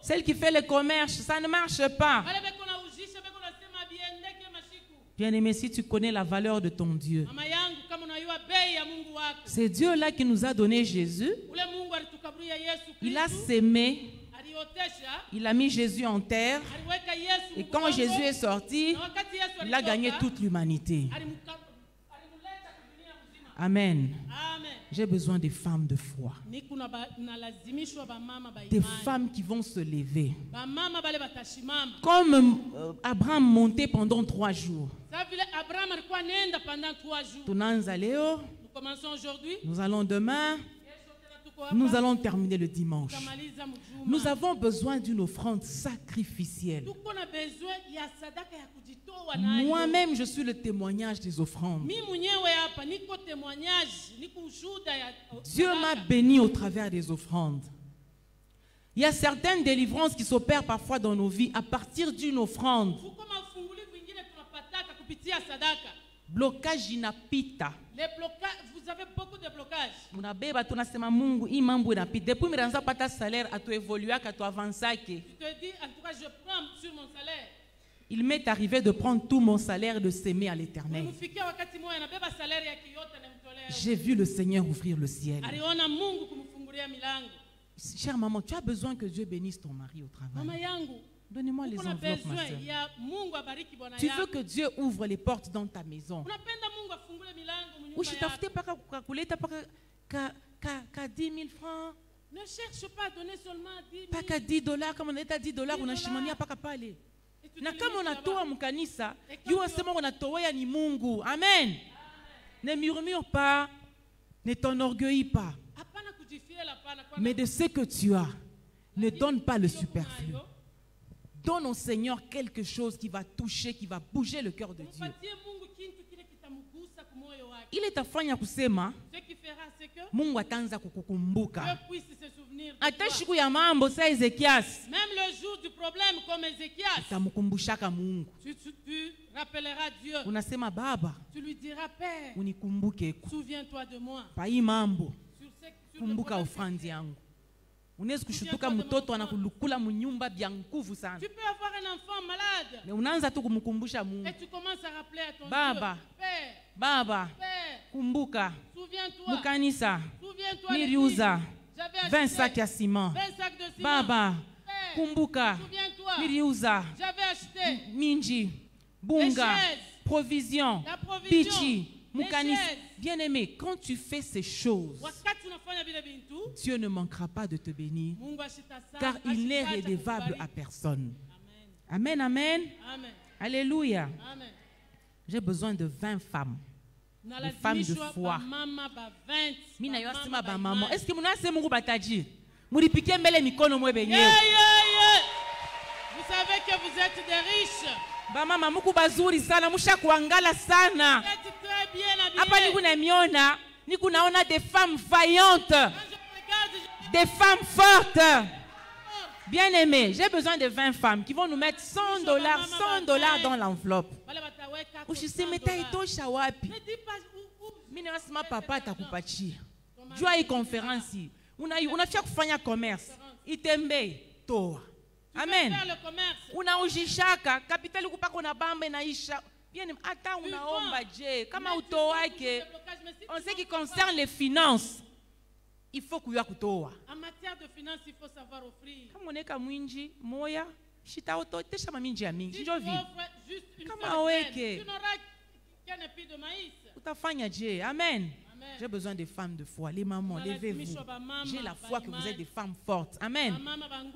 Celle qui fait le commerce, ça ne marche pas. Bien-aimé, si tu connais la valeur de ton Dieu, c'est Dieu-là qui nous a donné Jésus. Il a sémé, il a mis Jésus en terre. Et quand Jésus est sorti, il a gagné toute l'humanité. Amen. J'ai besoin des femmes de foi. Des femmes qui vont se lever. Comme Abraham montait pendant 3 jours. Nous commençons aujourd'hui. Nous allons demain. Nous allons terminer le dimanche. Nous avons besoin d'une offrande sacrificielle. Moi-même, je suis le témoignage des offrandes. Dieu m'a béni au travers des offrandes. Il y a certaines délivrances qui s'opèrent parfois dans nos vies à partir d'une offrande. Blocage inapita. Les blocages, vous avez beaucoup de blocages. Tu te dis, en tout cas, je prends sur mon salaire. Il m'est arrivé de prendre tout mon salaire et de s'aimer à l'Éternel. J'ai vu le Seigneur ouvrir le ciel. Chère maman, tu as besoin que Dieu bénisse ton mari au travail. Donnez-moi les enveloppes, ma soeur. Tu veux que Dieu ouvre les portes dans ta maison. Ou je t'ai pas calculé, tu n'as 10 000 francs. Ne cherche pas à donner seulement 10 000. Pas qu'à 10 $, comme on est à 10 $, on a chimamia pas qu'à parler. Na kama unatoa mkanisa, yu asema unatoa ni Mungu. Amen. Ne murmure pas, ne t'enorgueillis pas. Mais de ce que tu as, ne donne pas le superflu. Donne au Seigneur quelque chose qui va toucher, qui va bouger le cœur de Dieu. Il est afanya kusema Mungu ataanza kukukumbuka. Hata siku ya mambo sa Ezekias. Même le jour du problème comme Ezekias. Utamukumbushaka Mungu. Tu rappelleras Dieu. Unasema Baba. Tu lui diras Père. Unikumbuke. Souviens-toi de moi. Pa hii mambo. Kumbuka ofrandi yangu. Unaweza kushutuka mtoto anakulukula mnyumba bya nguvu sana. Tu peux avoir un enfant malade. Na unaanza tu kumkumbusha Mungu. Et tu commences à rappeler à ton Baba, Dieu. Père. Baba. Père. Kumbuka. Souviens-toi. Mukanisa. Souviens-toi. Niliuza 20 sacs à ciment. 20 sacs de ciment. Baba. Père. Kumbuka. Souviens-toi. Niliuza. J'avais acheté. Minji. Bunga. Provision. La provision. Pichi. Mukanisa. Bien-aimé, quand tu fais ces choses, Dieu ne manquera pas de te bénir, car il n'est redevable à personne. Amen, amen. Amen. Alléluia. Amen. J'ai besoin de 20 femmes. Des femmes de foi. Est-ce que vous savez que vous êtes des riches. Bamama muku bazuri sana mushakuangala sana. Hapa nikunamiona, nikunaona des femmes vaillantes, des femmes fortes. Bien aimées, j'ai besoin de 20 femmes qui vont nous mettre $100 dans l'enveloppe. Ushisemeta itosha wapi? Mimi nasema papa atakupatia. Jua hii conference. Unafia kufanya commerce. Itembe toa. Amen. Unaujishaka kapitali kupaka unabamba inaisha. Bien, attends, unaomba je. Kama utoake. En ce qui concerne les finances, il faut kuya kutoa. En matière de finances, il faut savoir offrir. Kama uneka mwinji moya, shitaoto tesha maminji ya mingi. Njo vi. Kama weke. Tu n'auras qu'un épi de maïs. Utafanya je. Amen. J'ai besoin des femmes de foi. Les mamans, levez-vous. J'ai la foi que vous êtes des femmes fortes. Amen.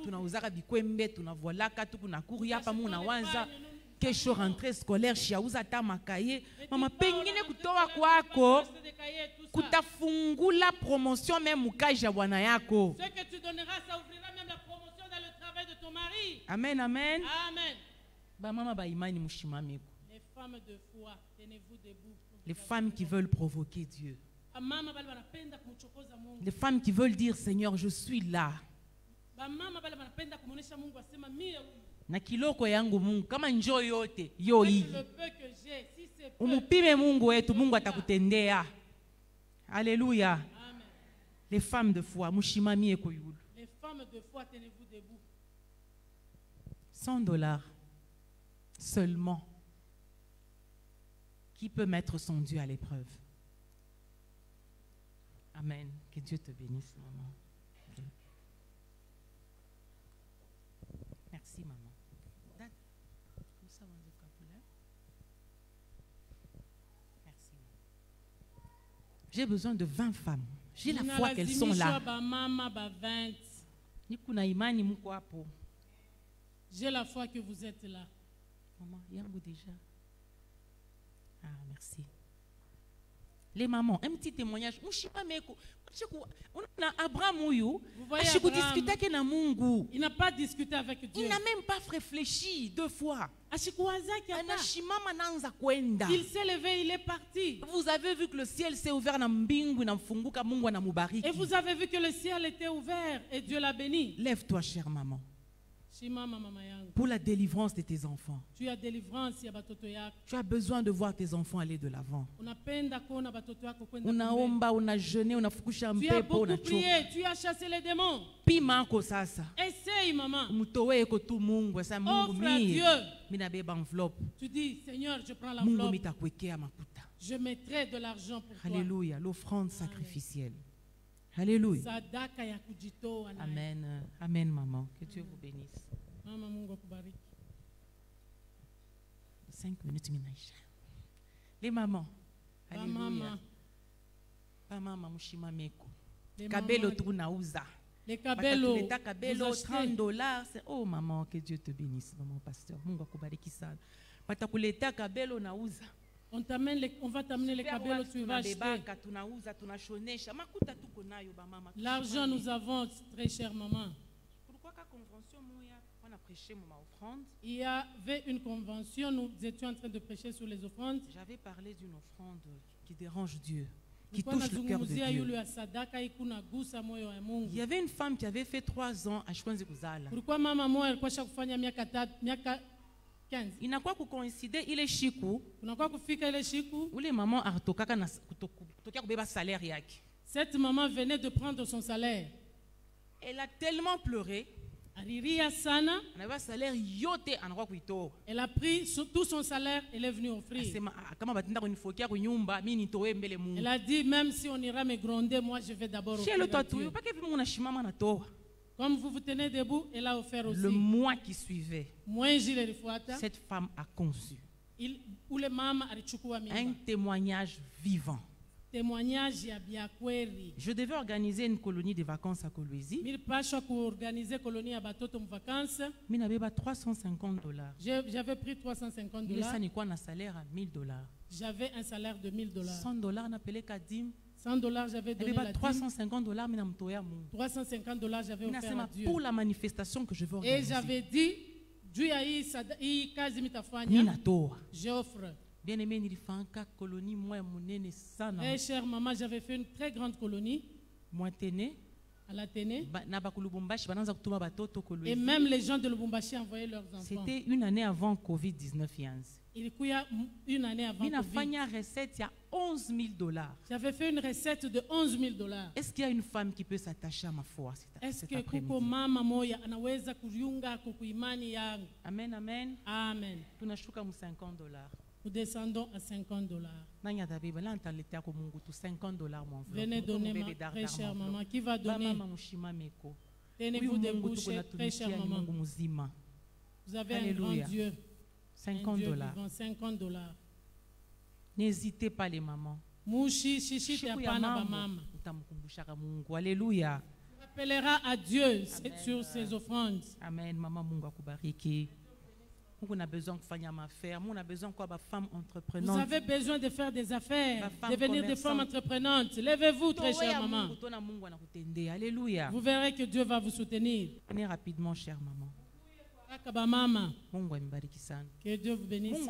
Tunauzaka bikwembe, tunavolaka, tukunakuria pa muna wanza. Kesho rentrée scolaire, shiauza ta makaye. Mama pengine kutoa kwako. Kutafungula promotion même mukaja bwana yako. Ce que tu donneras, ça ouvrira même la promotion dans le travail de ton mari. Amen, amen. Amen. Ba mama ba imani mushimameko. Les femmes de foi, tenez-vous debout. Les femmes qui veulent provoquer Dieu. Les femmes qui veulent dire Seigneur, je suis là. Na kiloko yangu Mungu kama njoo yote yo hii. Umupime Mungu wetu, Mungu atakutendea. Alléluia. Les femmes de foi, mushimamie ko yulu. Les femmes de foi, tenez-vous debout. $100 seulement. Qui peut mettre son Dieu à l'épreuve? Amen. Que Dieu te bénisse, maman. Merci, maman. Merci. J'ai besoin de 20 femmes. J'ai la foi qu'elles sont là. J'ai la foi que vous êtes là. Maman, yango déjà. Ah, merci. Les mamans, un petit témoignage. Abraham, il n'a pas discuté avec Dieu. Il n'a même pas réfléchi 2 fois. Il s'est levé, il est parti. Vous avez vu que le ciel s'est ouvert. Et vous avez vu que le ciel était ouvert et Dieu l'a béni. Lève-toi, chère maman. Pour la délivrance de tes enfants. Tu as délivrance. Tu as besoin de voir tes enfants aller de l'avant. On a jeûné, on a fukusha tu as beaucoup prié, tu as chassé les démons. Essaye, maman. Offre à Dieu. Enveloppe. Tu dis, Seigneur, je prends l'enveloppe. Je mettrai de l'argent pour toi. Alléluia, l'offrande sacrificielle. Alléluia. Amen. Amen, maman. Que Dieu vous bénisse. 5 minutes, Minaïcha. Les mamans. Alléluia. Maman, mushima meko. Kabelo tunauza. Les kabelo. $30. Oh, maman, que Dieu te bénisse, maman pasteur. Mungu akubariki sana. Patakuleta kabelo nauza. On va t'amener les kabelo, tu vas acheter. L'argent nous avons, très chère maman. Il y avait une convention, nous étions en train de prêcher sur les offrandes. J'avais parlé d'une offrande qui dérange Dieu, qui touche le cœur de Dieu. Il y avait une femme qui avait fait 3 ans à Shwanzi Kuzala. Pourquoi maman elle chaque fois il n'a quoi coïncider, il est chikou. Ou les mamans artokaka na kutokya salaire yaki. Cette maman venait de prendre son salaire. Elle a tellement pleuré. Elle a pris tout son salaire, elle est venue offrir. Elle a dit, même si on ira me gronder, moi je vais d'abord offrir à Dieu. Comme vous vous tenez debout, elle a offert aussi. Le mois qui suivait, cette femme a conçu un témoignage vivant. Je devais organiser une colonie de vacances à Kolwezi. Mais n'avait pas $350. J'avais pris $350. Il est quoi un salaire à $1000. J'avais un salaire de $1000. $100 n'a appelé Kadim. $100 j'avais donné la dîme. $350 mais $350 j'avais offert à Dieu. Pour la manifestation que je veux organiser. Et j'avais dit, j'offre. Bien aimé, colonie Eh chère maman, j'avais fait une très grande colonie. À la Téné. Et même les gens de Lubumbashi envoyaient leurs enfants. C'était une année avant Covid-19. Il y a une année avant Covid. Recette, il y a $11,000. J'avais fait une recette de $11,000. Est-ce qu'il y a une femme qui peut s'attacher à ma foi? Est-ce que kuko mama moya anaweza kujiunga kwa imani yangu? Amen, amen. Amen. Tunashuka $50. Nous descendons à $50. Venez donner, ma très chère maman. Qui va donner? Tenez-vous debout, très chère maman. Vous avez un grand Dieu. $50. N'hésitez pas les mamans. Alléluia. Tu rappelleras à Dieu sur ses offrandes. Amen. Maman Mungu akubariki. On a besoin de faire ma affaire. On a besoin de femmes entreprenantes. Vous avez besoin de faire des affaires, devenir des femmes entreprenantes. Lèvez-vous, très chère maman. Alléluia. Vous verrez que Dieu va vous soutenir. Venez rapidement, chère maman. Que Dieu vous bénisse.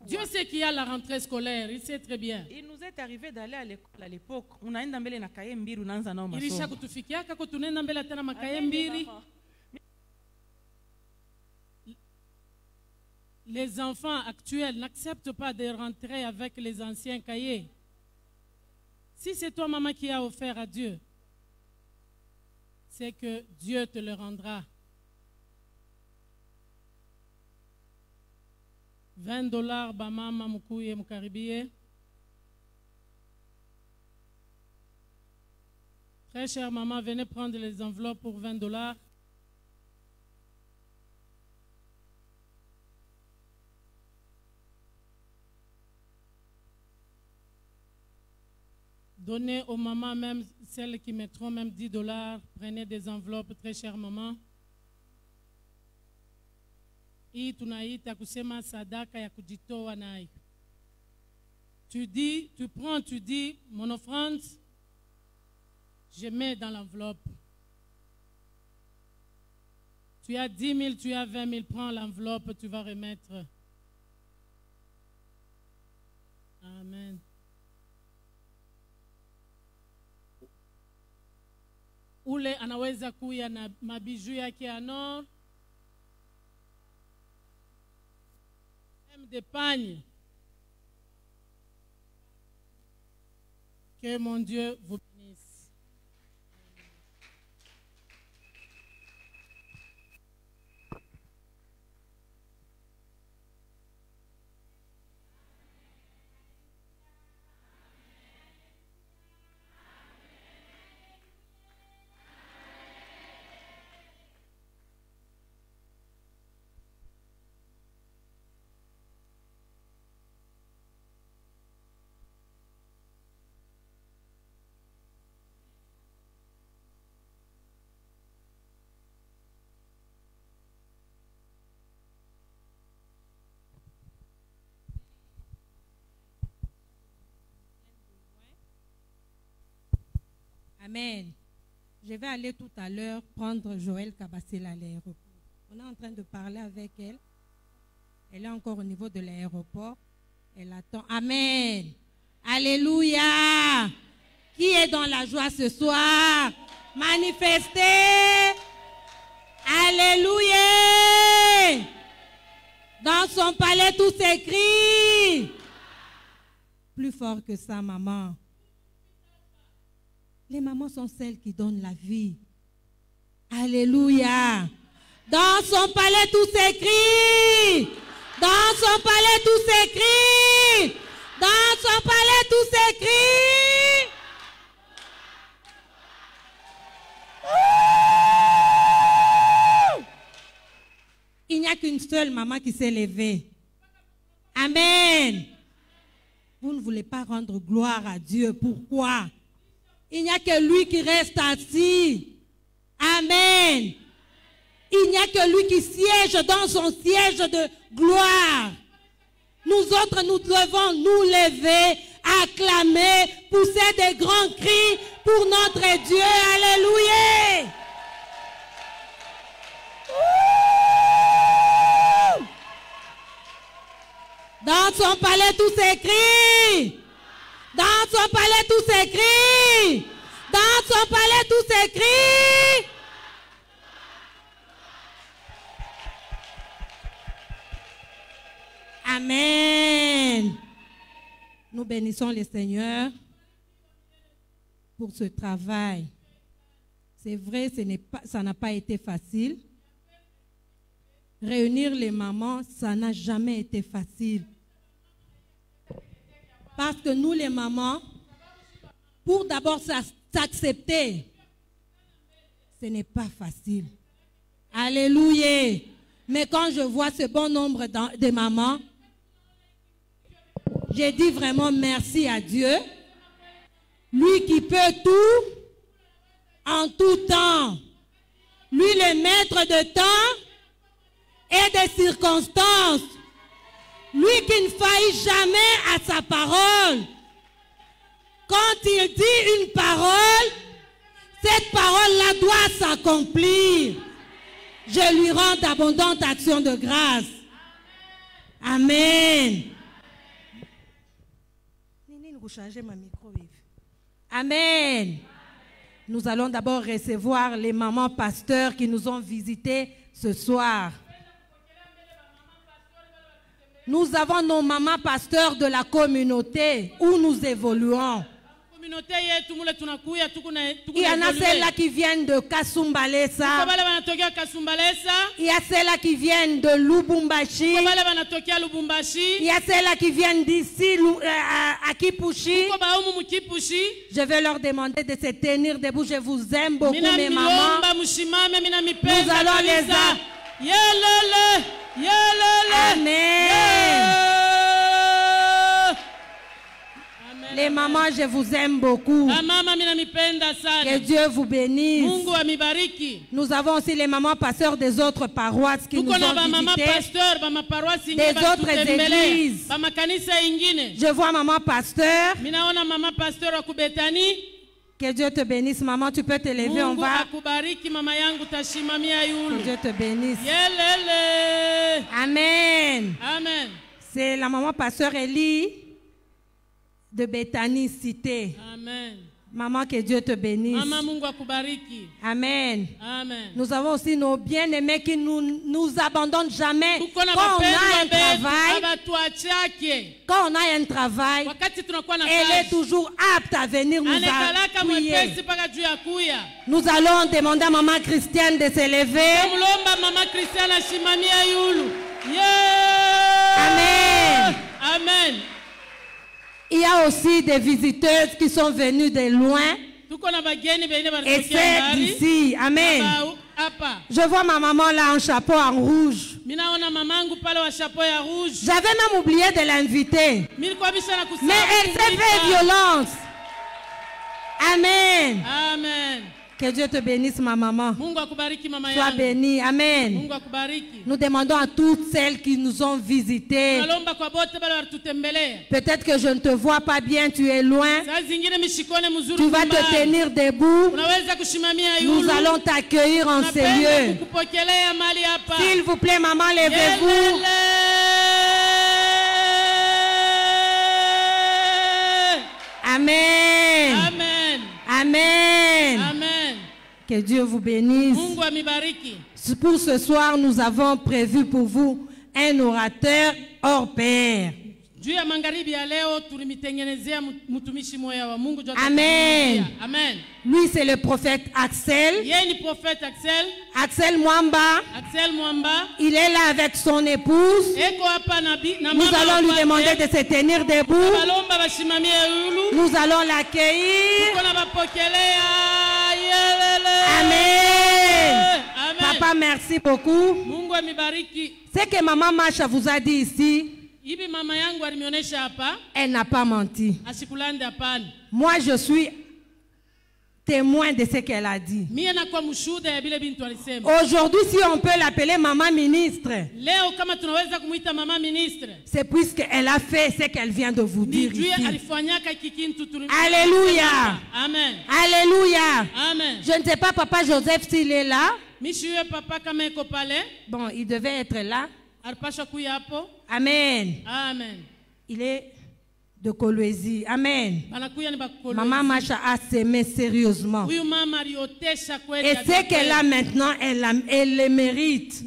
Dieu sait qu'il y a la rentrée scolaire. Il sait très bien. Il nous est arrivé d'aller à l'école à l'époque. Les enfants actuels n'acceptent pas de rentrer avec les anciens cahiers. Si c'est toi, maman, qui a offert à Dieu, c'est que Dieu te le rendra. $20 bamama mukuye mukaribie. Très chère maman, venez prendre les enveloppes pour $20. Donnez aux mamans, même celles qui mettront même $10. Prenez des enveloppes, très chère maman. Hii tunaita kusema sadaka ya kujitoa nayo. Tu dis, tu prends, tu dis, mon offrande, je mets dans l'enveloppe. Tu as 10 000, tu as 20 000, prends l'enveloppe, tu vas remettre. Amen. Ule anaweza kuya na mabiju yake ya nord, même d'épargne. Que mon Dieu vous bénisse. Amen. Je vais aller tout à l'heure prendre Joël Kabassel à l'aéroport. On est en train de parler avec elle. Elle est encore au niveau de l'aéroport. Elle attend. Amen. Alléluia. Qui est dans la joie ce soir? Manifestez. Alléluia. Dans son palais, tout s'écrit. Plus fort que ça, maman. Les mamans sont celles qui donnent la vie. Alléluia. Dans son palais, tout s'écrit. Dans son palais, tout s'écrit. Dans son palais, tout s'écrit. Il n'y a qu'une seule maman qui s'est levée. Amen. Vous ne voulez pas rendre gloire à Dieu. Pourquoi? Il n'y a que lui qui reste assis. Amen. Il n'y a que lui qui siège dans son siège de gloire. Nous autres, nous devons nous lever, acclamer, pousser des grands cris pour notre Dieu. Alléluia. Dans son palais, tout s'écrit. Dans son palais, tout s'écrit. Dans son palais, tout s'écrit. Amen. Nous bénissons le Seigneur pour ce travail. C'est vrai, ça n'a pas été facile. Réunir les mamans, ça n'a jamais été facile. Parce que nous, les mamans, pour d'abord s'accepter, ce n'est pas facile. Alléluia. Mais quand je vois ce bon nombre de mamans, j'ai dit vraiment merci à Dieu. Lui qui peut tout, en tout temps. Lui le maître de temps et des circonstances. Lui qui ne faillit jamais à sa parole. Quand il dit une parole, cette parole-là doit s'accomplir. Je lui rends d'abondantes actions de grâce. Amen. Amen. Nous allons d'abord recevoir les mamans pasteurs qui nous ont visités ce soir. Nous avons nos mamans pasteurs de la communauté où nous évoluons. Il y en a celles-là qui viennent de Kasumbalesa. Il y a celles-là qui viennent de Lubumbashi. Il y a celles-là qui viennent d'ici à Kipushi. Je vais leur demander de se tenir debout. Je vous aime beaucoup, mes mamans. Nous allons les Amen. Les mamans, je vous aime beaucoup. Que Dieu vous bénisse. Nous avons aussi les mamans pasteurs des autres paroisses qui nous ont visités. Des autres églises. Je vois maman pasteur. Que Dieu te bénisse, maman. Tu peux te lever, on va. Que Dieu te bénisse. Amen. Amen. C'est la maman pasteur Elie de Bethany Cité. Amen. Maman, que Dieu te bénisse. Amen. Amen. Nous avons aussi nos bien-aimés qui nous abandonnent jamais. Quand on a un travail, elle est toujours apte à venir nous appuyer. Nous allons demander à maman Christiane de se lever. Amen. Amen. Il y a aussi des visiteuses qui sont venues de loin et celles d'ici. Amen. Je vois ma maman là en chapeau en rouge. J'avais même oublié de l'inviter. Mais elle s'est fait violence. Amen. Amen. Que Dieu te bénisse, ma maman. Sois bénie. Amen. Nous demandons à toutes celles qui nous ont visités. Peut-être que je ne te vois pas bien, tu es loin. Tu vas te tenir debout. Nous allons t'accueillir en ces lieux. S'il vous plaît, maman, levez-vous. Amen. Amen. Amen. Amen. Que Dieu vous bénisse. Pour ce soir, nous avons prévu pour vous un orateur hors pair. Amen. Amen. Lui, c'est le prophète Axel. Axel Mwamba. Il est là avec son épouse. Nous allons lui demander de se tenir debout. Nous allons l'accueillir. Amen. Papa, merci beaucoup. Ce que maman Macha vous a dit ici, elle n'a pas menti. Moi, je suis témoin de ce qu'elle a dit. Aujourd'hui, si on peut l'appeler maman ministre, c'est puisqu'elle a fait ce qu'elle vient de vous dire ici. Alléluia. Amen. Alléluia. Amen. Je ne sais pas, papa Joseph, s'il est là. Bon, il devait être là. Amen. Amen. Il est de Kolwezi. Amen. Maman Macha a s'aimé sérieusement. Et ce qu'elle a maintenant, elle le mérite.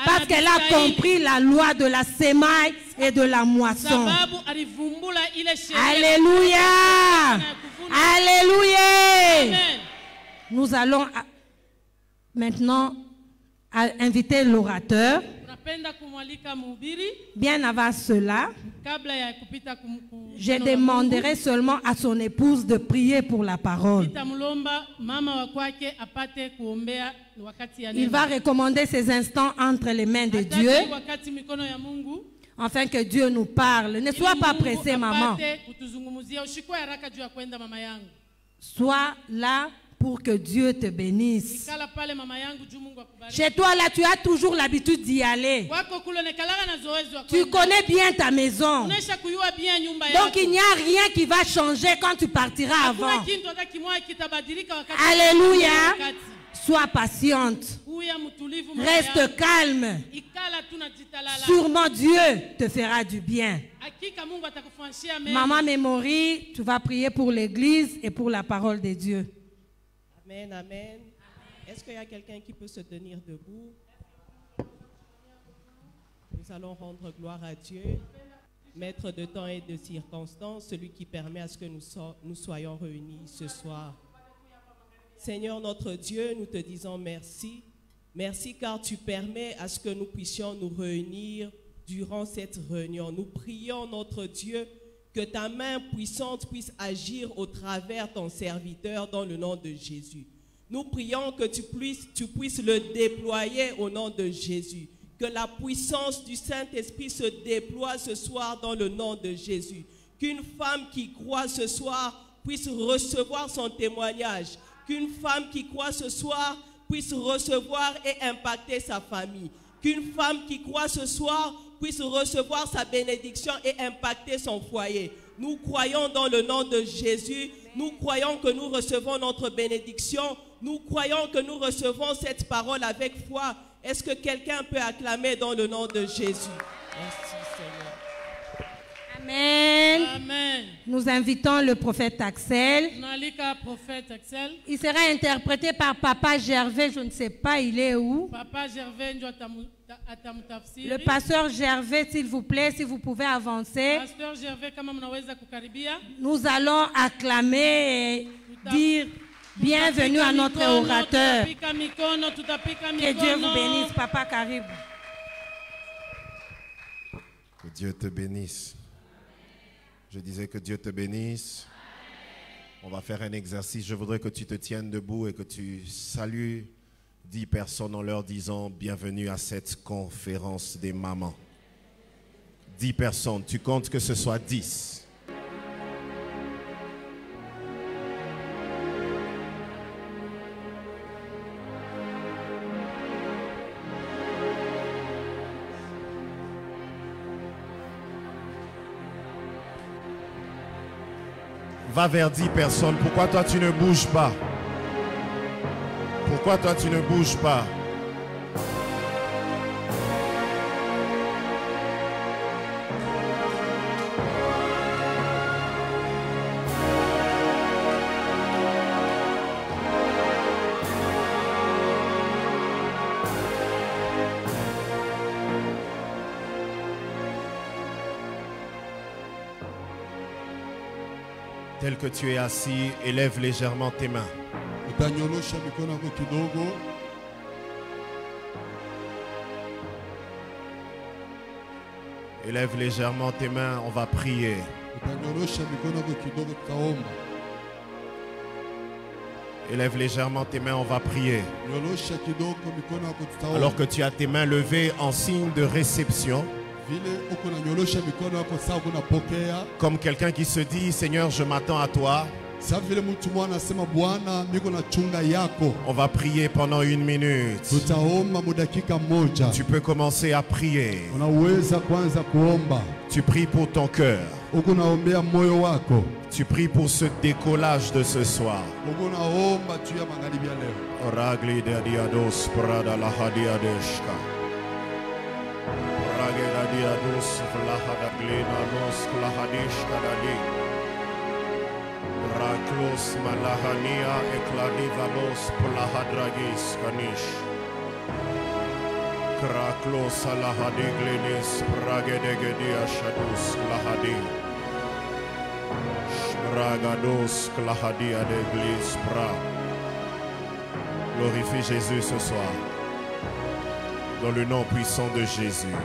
Parce qu'elle a compris la loi de la semaille et de la moisson. Alléluia. Alléluia. Amen. Nous allons maintenant inviter l'orateur. Bien avant cela, je demanderai seulement à son épouse de prier pour la parole. Il va recommander ces instants entre les mains de Dieu, afin que Dieu nous parle. Ne sois pas pressée, maman. Sois là pour que Dieu te bénisse. Chez toi, là, tu as toujours l'habitude d'y aller. Tu connais bien ta maison. Donc, il n'y a rien qui va changer quand tu partiras avant. Alléluia. Sois patiente. Reste calme. Sûrement Dieu te fera du bien. Maman Mémorie, tu vas prier pour l'église et pour la parole de Dieu. Amen, amen. Est-ce qu'il y a quelqu'un qui peut se tenir debout? Nous allons rendre gloire à Dieu. Maître de temps et de circonstances, celui qui permet à ce que nous soyons réunis ce soir. Seigneur notre Dieu, nous te disons merci. Merci car tu permets à ce que nous puissions nous réunir durant cette réunion. Nous prions notre Dieu que ta main puissante puisse agir au travers ton serviteur dans le nom de Jésus. Nous prions que tu puisses le déployer au nom de Jésus. Que la puissance du Saint-Esprit se déploie ce soir dans le nom de Jésus. Qu'une femme qui croit ce soir puisse recevoir son témoignage. Qu'une femme qui croit ce soir puisse recevoir et impacter sa famille. Qu'une femme qui croit ce soir puisse recevoir sa bénédiction et impacter son foyer. Nous croyons dans le nom de Jésus. Nous croyons que nous recevons notre bénédiction. Nous croyons que nous recevons cette parole avec foi. Est-ce que quelqu'un peut acclamer dans le nom de Jésus? Merci Seigneur. Amen. Amen. Nous invitons le prophète Axel. Tunaalika prophète Axel. Il sera interprété par Papa Gervais, je ne sais pas, il est où? Papa Gervais ndio atamtafsiri. Le pasteur Gervais, s'il vous plaît, si vous pouvez avancer. Pasteur Gervais, kama mnaweza kukaribia. Nous allons acclamer et dire bienvenue à notre orateur. Que Dieu vous bénisse, Papa Carib. Que Dieu te bénisse. Je disais que Dieu te bénisse. On va faire un exercice. Je voudrais que tu te tiennes debout et que tu salues 10 personnes en leur disant bienvenue à cette conférence des mamans. 10 personnes. Tu comptes que ce soit 10. Va vers 10 personnes. Pourquoi toi tu ne bouges pas? Pourquoi toi tu ne bouges pas? Tel que tu es assis, élève légèrement tes mains. Élève légèrement tes mains, on va prier. Élève légèrement tes mains, on va prier. Alors que tu as tes mains levées en signe de réception, comme quelqu'un qui se dit, Seigneur, je m'attends à toi. On va prier pendant 1 minute. Tu peux commencer à prier. Tu pries pour ton cœur. Tu pries pour ce décollage de ce soir. Ragli de diados prada la hadiadeshka. Ragela diados vlahada glena nos klahadeshka dali. Raklos malahania ekladivalos plahadragis kanish. Kraklos alahadiglenis pragedegedia shadus klahadi. Ragados klahadia deglis pra. Glorifie Jésus ce soir. Dans le nom puissant de Jésus.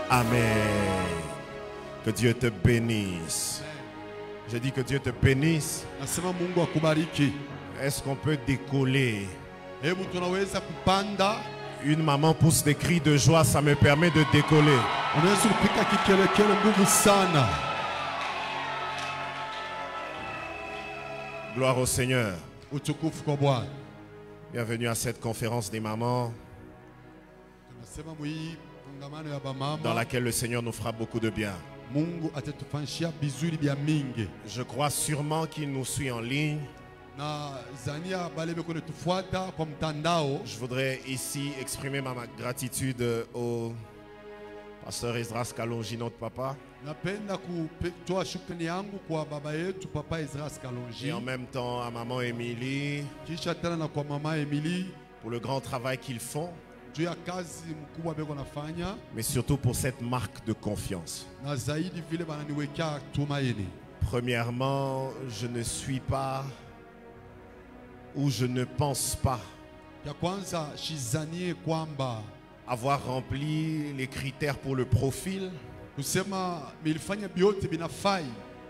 Amen. Que Dieu te bénisse. Je dis que Dieu te bénisse. Est-ce qu'on peut décoller? Une maman pousse des cris de joie, ça me permet de décoller. Gloire au Seigneur. Bienvenue à cette conférence des mamans dans laquelle le Seigneur nous fera beaucoup de bien. Je crois sûrement qu'il nous suit en ligne. Je voudrais ici exprimer ma gratitude au pasteur Esdras Kalonji, notre papa. Et en même temps à maman Émilie pour le grand travail qu'ils font. juu ya kazi mkubwa beko nafanya, mais surtout pour cette marque de confiance. na zaidi vile bananiwekea tumaini. Premièrement, je ne suis pas ou je ne pense pas Ya kwanza shizanie kwamba avoir rempli les critères pour le profil, kusema milifanya biote binafai,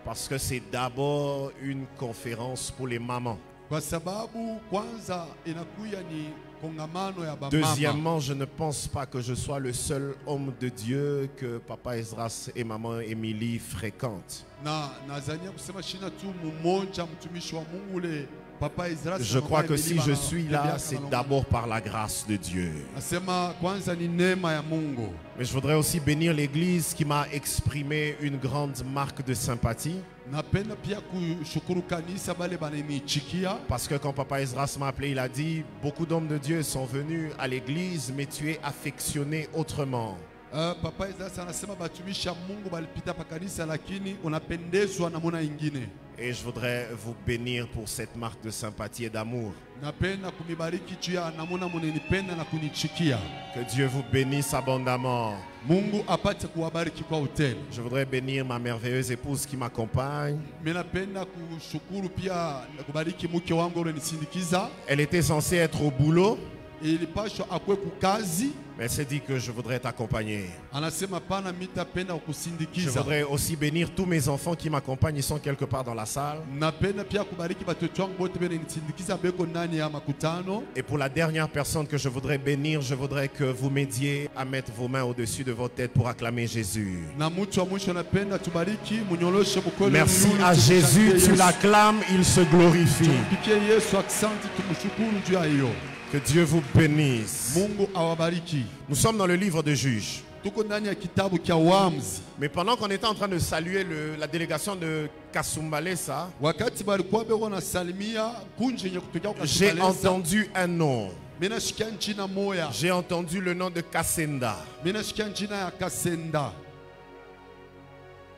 parce que c'est d'abord une conférence pour les mamans. kwa sababu kwanza inakuya ni kongamano ya bamama. Deuxièmement, je ne pense pas que je sois le seul homme de Dieu que Papa Esdras et Maman Émilie fréquentent. Na nazania kusema shina tu mmoja mtumishi wa Mungu ule Papa Israel. Je crois que si je suis là, c'est d'abord par la grâce de Dieu. Asema kwanza ni neema ya Mungu. Mais je voudrais aussi bénir l'Église qui m'a exprimé une grande marque de sympathie. Napenda pia kushukuru kanisa bale bananichikia. Parce que quand Papa Esdras m'a appelé, il a dit beaucoup d'hommes de Dieu sont venus à l'église, mais tu es affectionné autrement. Papa Israel anasema batumishi ya Mungu balipita pa kanisa lakini unapendezwa na mona ingine. Et je voudrais vous bénir pour cette marque de sympathie et d'amour. Napenda kumibariki juu ya namuna munenipenda na kunichikia. Que Dieu vous bénisse abondamment. Mungu apate kuwabariki kwa hoteli. Je voudrais bénir ma merveilleuse épouse qui m'accompagne. Minapenda kushukuru pia kubariki mke wangu ule nisindikiza. Elle était censée être au boulot. Ilipashwa akwe kukazi. Mais elle s'est dit que je voudrais t'accompagner. Anasema pana mitapenda Je kukusindikiza. voudrais aussi bénir tous mes enfants qui m'accompagnent. Ils sont quelque part dans la salle. Napenda pia kubariki batoto wangu bote bene nisindikiza beko ndani ya makutano. Et pour la dernière personne que je voudrais bénir, je voudrais que vous m'aidiez à mettre vos mains au-dessus de votre tête pour acclamer Jésus. Na mtu wa mwisho napenda tubariki munyoloshe mkono. Merci à Jésus, tu l'acclames, il se glorifie. Tumpikie Yesu asante, tumshukuru juu ya hiyo. Que Dieu vous bénisse. Mungu awabariki. Nous sommes dans le livre de Juges. Tuko ndani ya kitabu cha Waamuzi. Mais pendant qu'on était en train de saluer la délégation de Kasumbalesa, Wakati balikuwa beko na salimia kunje yenye kutokea kwa j'ai Kasumbalesa. entendu un nom. Mina shikia njina moya. J'ai entendu le nom de Kasenda. Mina shikia njina ya Kasenda.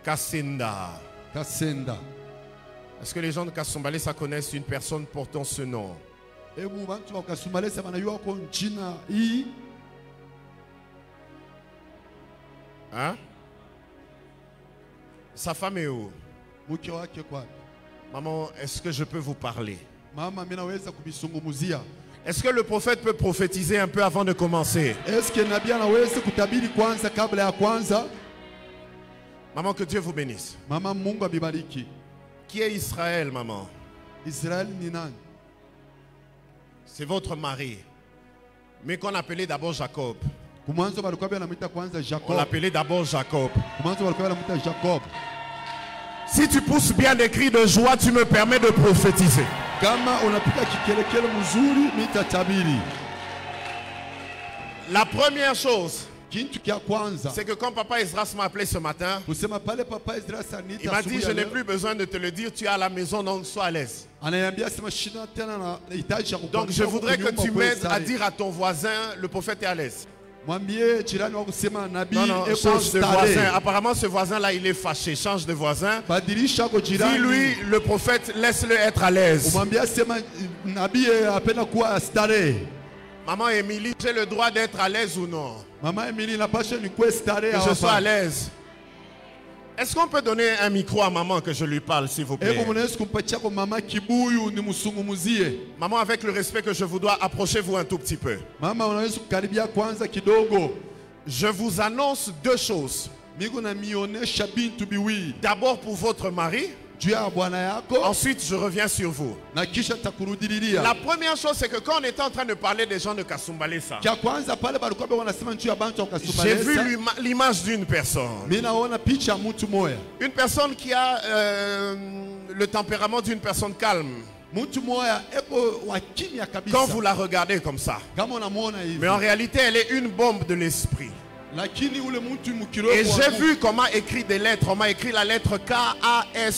Kasenda. Kasenda. Est-ce que les gens de Kasumbalesa connaissent une personne portant ce nom? Ebu bantu wa Kasumbalesa banayua kwa njina hii. Hein? Sa femme est où? Mke wake kwa. Maman, est-ce que je peux vous parler? Mama minaweza kubisungumuzia. Est-ce que le prophète peut prophétiser un peu avant de commencer? Eske nabii anaweza kutabiri kwanza kabla ya kwanza? Maman, que Dieu vous bénisse. Mama Mungu abibariki. Qui est Israël, maman? Israel ni nani? C'est votre mari. Mais qu'on appelait d'abord Jacob. Kumwanzo balikuwa banamwita kwanza On Jacob. l'appelait d'abord Jacob. Kumwanzo balikuwa banamwita Jacob. Si tu pousses bien des cris de joie, tu me permets de prophétiser. Kama unapika kikelekele mzuri mitatabiri. La première chose, Kintu kia kwanza. c'est que quand Papa Esdras m'a appelé ce matin, Kusema pale Papa Israel sanita. il m'a dit, je n'ai plus besoin de te le dire, tu es à la maison, donc sois à l'aise. Anayambia sema shina tena na hitaji ya Donc je voudrais que tu m'aides à dire à ton voisin, le prophète est à l'aise. Mwambie jirani wako kusema nabii Non, non, eko change de voisin. stare. Apparemment, ce voisin-là, il est fâché. Change de voisin. Badilisha kwa jirani. Dis-lui, le prophète, laisse-le être à l'aise. Umwambia sema nabii apenda kuwa stare. Maman Émilie, j'ai le droit d'être à l'aise ou non? Mama Emily napasha ni kuwa stare. Que je sois à l'aise. Est-ce qu'on peut donner un micro à maman que je lui parle, s'il vous plaît? Eko mnaweza kumpatia kwa mama kibuyu ni msungumuzie. Maman, avec le respect que je vous dois, approchez-vous un tout petit peu. Mama unaweza kukaribia kwanza kidogo. Je vous annonce deux choses. Miko na mionesha bintu biwi. D'abord pour votre mari. Juu ya bwana yako. Ensuite, je reviens sur vous. Na kisha takurudililia. La première chose, c'est que quand on était en train de parler des gens de Kasumbalesa, Kia kwanza pale balikuwa wanasema juu ya bantu wa j'ai Kasumbalesa. vu l'image d'une personne. Mimi naona picha ya mtu moya. Une personne qui a le tempérament d'une personne calme. Mtu moya eko wa kimya kabisa. Quand vous la regardez comme ça. Kama unamuona hivi. Mais en réalité, elle est une bombe de l'esprit. Lakini ule mtu mkiroho. Et j'ai vu comment écrit des lettres. On m'a écrit la lettre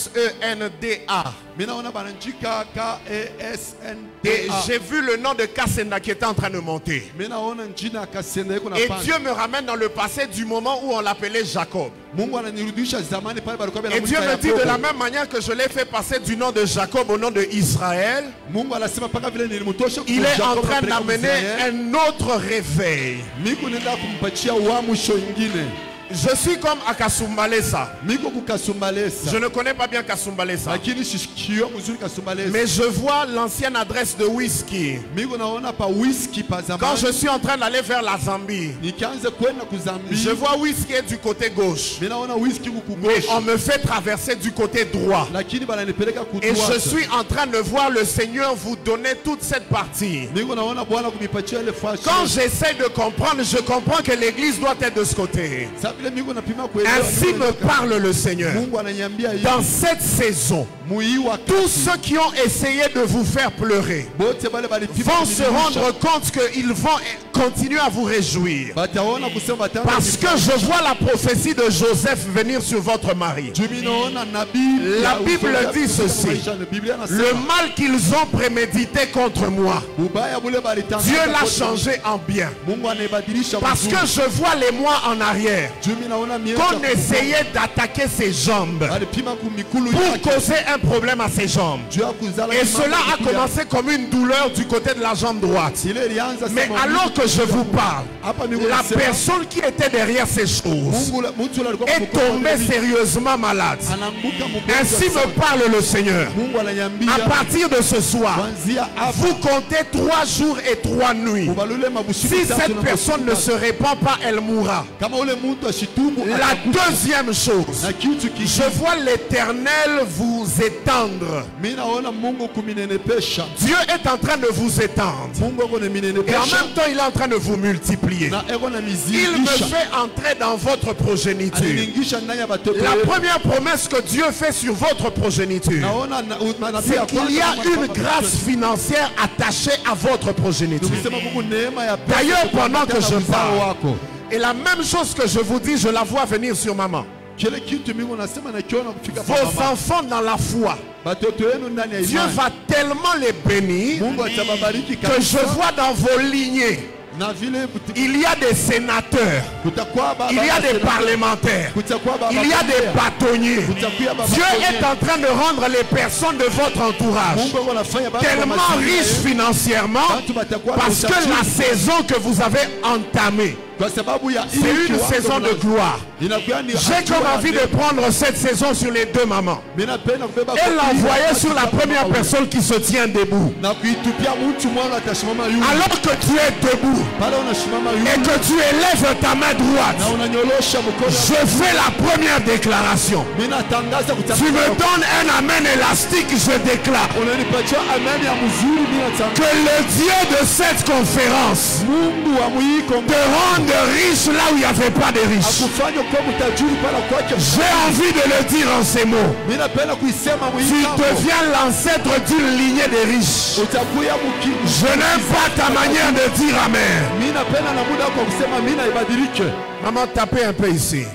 K-A-S-E-N-D-A. Mimi naona banandika K-E-S-N-D-A. Et j'ai vu le nom de Kasenda qui était en train de monter. Mimi naona njina Kasenda iko na Et panda. Dieu me ramène dans le passé du moment où on l'appelait Jacob. Et Dieu me dit de la même manière que je l'ai fait passer du nom de Jacob au nom de Israël, il est en train d'amener un autre réveil. Je suis comme à Kasumbalesa. Je ne connais pas bien Kasumbalesa. Mais je vois l'ancienne adresse de Whisky. Quand je suis en train d'aller vers la Zambie, je vois Whisky du côté gauche. Mais on me fait traverser du côté droit. Et je suis en train de voir le Seigneur vous donner toute cette partie. Quand j'essaie de comprendre, je comprends que l'église doit être de ce côté. Ainsi me parle le Seigneur. Dans cette saison, tous ceux qui ont essayé de vous faire pleurer vont se rendre compte qu'ils vont continuer à vous réjouir. Parce que je vois la prophétie de Joseph venir sur votre mari. La Bible dit ceci: le mal qu'ils ont prémédité contre moi, Dieu l'a changé en bien. Parce que je vois les mois en arrière qu'on essayait d'attaquer ses jambes pour causer un problème à ses jambes. Et cela a commencé comme une douleur du côté de la jambe droite. Mais alors que je vous parle, la personne qui était derrière ces choses est tombée sérieusement malade. Ainsi me parle le Seigneur. À partir de ce soir, vous comptez 3 jours et 3 nuits. Si cette personne ne se répand pas, elle mourra. La deuxième chose, je vois l'Éternel vous étendre. Dieu est en train de vous étendre. Et en même temps, il est en train de vous multiplier. Il me fait entrer dans votre progéniture. La première promesse que Dieu fait sur votre progéniture, c'est qu'il y a une grâce financière attachée à votre progéniture. D'ailleurs, pendant que je parle, et la même chose que je vous dis, je la vois venir sur maman. Vos enfants dans la foi, Dieu va tellement les bénir que je vois dans vos lignées, il y a des sénateurs, il y a des parlementaires, il y a des bâtonniers. Dieu est en train de rendre les personnes de votre entourage tellement riches financièrement parce que la saison que vous avez entamée, c'est une saison de gloire. J'ai comme envie de prendre cette saison sur les 2 mamans et l'envoyer sur la première personne qui se tient debout. Alors que tu es debout et que tu élèves ta main droite, je fais la première déclaration. Tu me donnes un amen élastique, je déclare que le Dieu de cette conférence te rende riche là où il n'y avait pas de riches. J'ai envie de le dire en ces mots. Tu deviens l'ancêtre d'une lignée de riches. Je n'aime pas ta manière de dire amen. Maman, tapez un peu ici.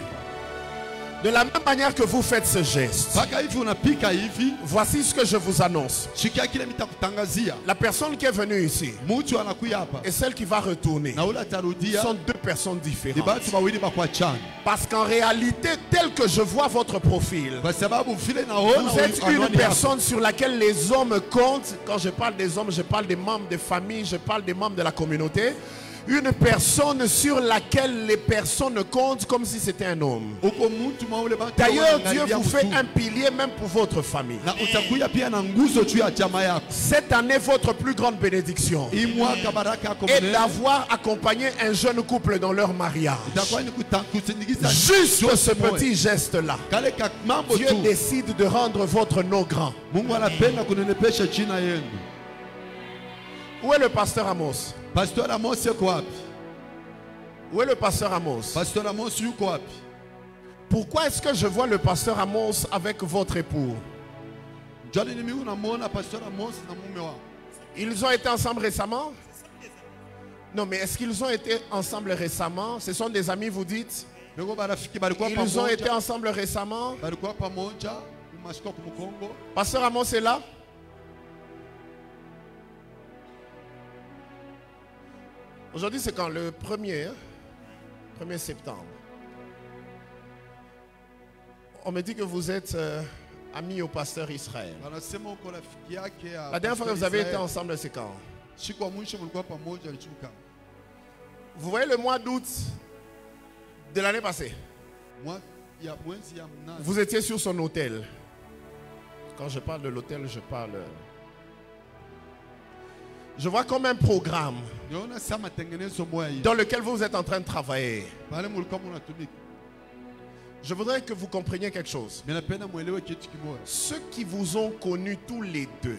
De la même manière que vous faites ce geste, voici ce que je vous annonce. La personne qui est venue ici et celle qui va retourner sont 2 personnes différentes. Parce qu'en réalité, tel que je vois votre profil, vous êtes une personne sur laquelle les hommes comptent. Quand je parle des hommes, je parle des membres de famille, je parle des membres de la communauté. Une personne sur laquelle les personnes comptent comme si c'était un homme. D'ailleurs, Dieu vous fait un pilier même pour votre famille. Cette année, votre plus grande bénédiction est d'avoir accompagné un jeune couple dans leur mariage. Juste ce petit geste-là, Dieu décide de rendre votre nom grand. Où est le pasteur Amos? Pasteur Amos yuko wapi? Où est le pasteur Amos? Pasteur Amos yuko wapi? Pourquoi est-ce que je vois le pasteur Amos avec votre époux? Ils ont été ensemble récemment? Non, mais est-ce qu'ils ont été ensemble récemment? Ce sont des amis, vous dites? Ils ont été ensemble récemment? Pasteur Amos est là? Aujourd'hui, c'est quand? Le 1er septembre. On me dit que vous êtes ami au pasteur Israël. La dernière fois que vous avez été ensemble, c'est quand? Vous voyez le mois d'août de l'année passée? Vous étiez sur son hôtel. Quand je parle de l'hôtel, je parle... Je vois comme un programme dans lequel vous êtes en train de travailler. Je voudrais que vous compreniez quelque chose. Ceux qui vous ont connus tous les deux,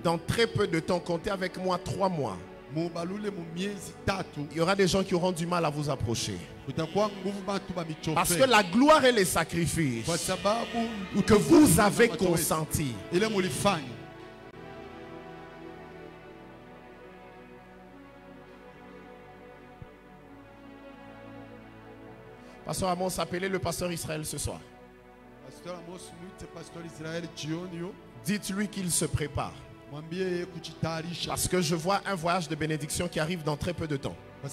dans très peu de temps, comptez avec moi 3 mois. Il y aura des gens qui auront du mal à vous approcher. Parce que la gloire et les sacrifices que vous avez consentis, Pasteur Amos, appelez le pasteur Israël ce soir. Dites-lui qu'il se prépare. Parce que je vois un voyage de bénédiction qui arrive dans très peu de temps. Et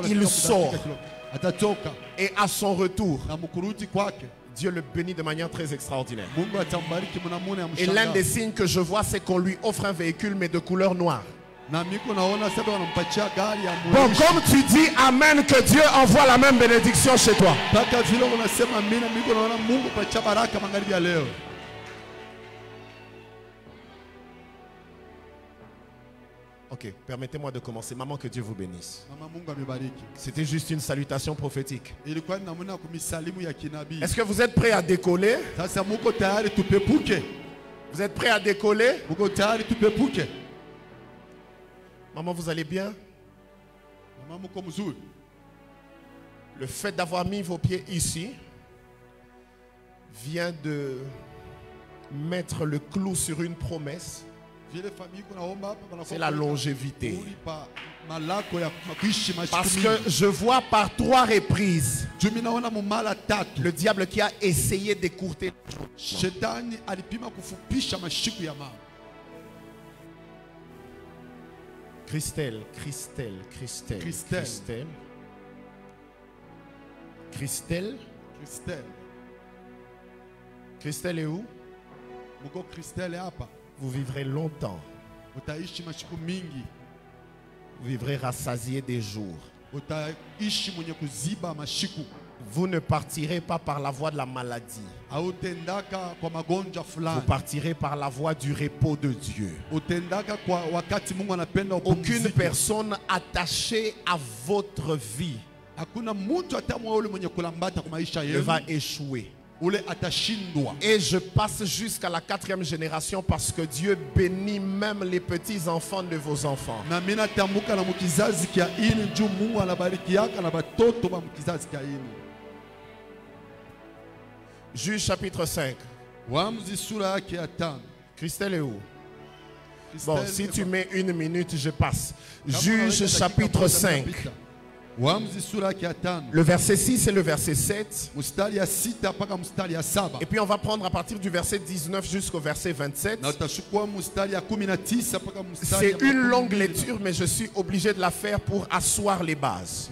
il sort. Et à son retour, Dieu le bénit de manière très extraordinaire. Et l'un des signes que je vois, c'est qu'on lui offre un véhicule, mais de couleur noire. Bon, comme tu dis Amen, que Dieu envoie la même bénédiction chez toi. Ok, permettez-moi de commencer. Maman, que Dieu vous bénisse. C'était juste une salutation prophétique. Est-ce que vous êtes prêts à décoller? Vous êtes prêts à décoller? Maman, vous allez bien? Le fait d'avoir mis vos pieds ici vient de mettre le clou sur une promesse. C'est la longévité. Parce que je vois par 3 reprises le diable qui a essayé d'écourter. Christelle. Christelle est où? Vous vivrez longtemps. Vous vivrez rassasié des jours. Vous ne partirez pas par la voie de la maladie. Vous partirez par la voie du repos de Dieu. Aucune personne attachée à votre vie ne va échouer. Et je passe jusqu'à la 4e génération parce que Dieu bénit même les petits enfants de vos enfants. Juge chapitre 5. Christelle est où? Bon, si tu mets 1 minute, je passe. Juge chapitre 5. Le verset 6 et le verset 7. Et puis on va prendre à partir du verset 19 jusqu'au verset 27. C'est une longue lecture, mais je suis obligé de la faire pour asseoir les bases.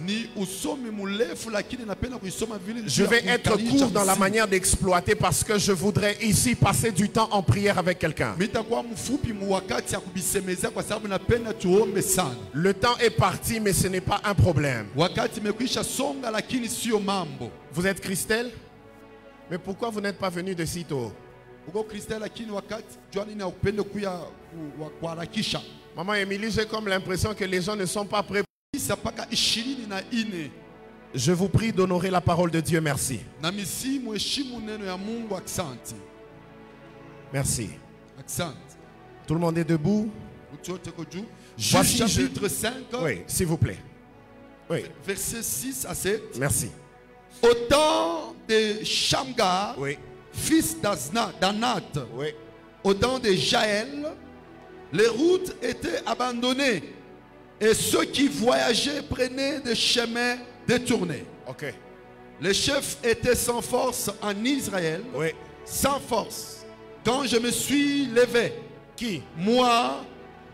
Je vais être court dans la manière d'exploiter parce que je voudrais ici passer du temps en prière avec quelqu'un. Le temps est parti, mais ce n'est pas un problème. Vous êtes Christelle? Mais pourquoi vous n'êtes pas venu de si tôt? Maman Émilie, j'ai comme l'impression que les gens ne sont pas prêts. Je vous prie d'honorer la parole de Dieu. Merci. Merci. Tout le monde est debout. Voici chapitre 5. Oui, s'il vous plaît. Oui. Verset 6 à 7. Merci. Au temps de Shamgar, oui, fils d'Anat, oui, au temps de Jaël, les routes étaient abandonnées et ceux qui voyageaient prenaient des chemins détournés. Ok. Les chefs étaient sans force en Israël, oui, sans force. Quand je me suis levé, qui? moi,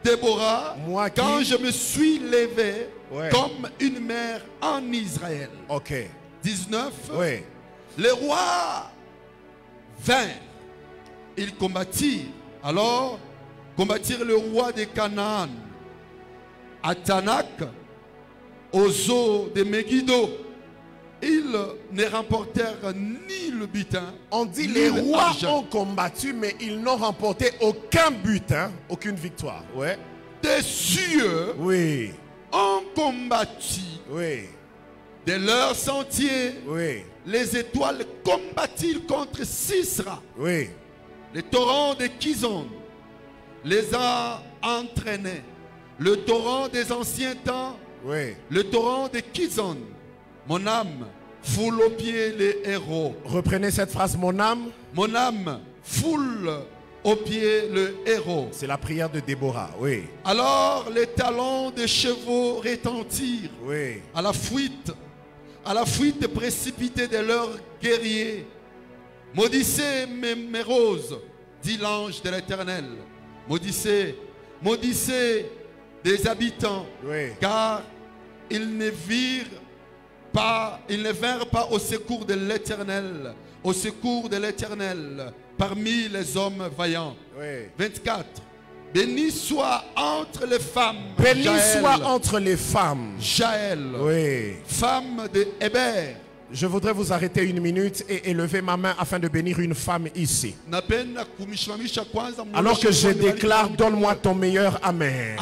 Déborah, moi quand je me suis levé, Ouais. comme une mère en Israël. Ok. 19. Oui. Les rois vinrent, ils combattirent. Alors, combattirent le roi de Canaan, à Tanak, aux eaux de Megiddo. Ils ne remportèrent ni le butin. On dit ni les le rois argent. ont combattu, mais ils n'ont remporté aucun butin, aucune victoire. Ouais. Des cieux Oui. ont combattu. Oui. De leurs sentiers, Oui. les étoiles combattirent contre Sisra. Oui. Le torrent de Kizon les a entraînés. Le torrent des anciens temps, Oui. le torrent de Kizon. Mon âme foule aux pieds les héros. Reprenez cette phrase, mon âme. Mon âme foule aux pieds le héros. C'est la prière de Déborah. Oui. Alors les talons des chevaux retentirent Oui. à la fuite précipitée de leurs guerriers. Maudissez mes roses, dit l'ange de l'Éternel. Maudissez, maudissez des habitants, Oui. car ils ne vinrent pas au secours de l'Éternel, au secours de l'Éternel parmi les hommes vaillants. Oui. 24. Béni soit entre les femmes. Béni Jaël, soit entre les femmes. Jaël, Oui. femme de Héber. Je voudrais vous arrêter une minute et élever ma main afin de bénir une femme ici. Alors que je déclare, donne-moi ton meilleur amen.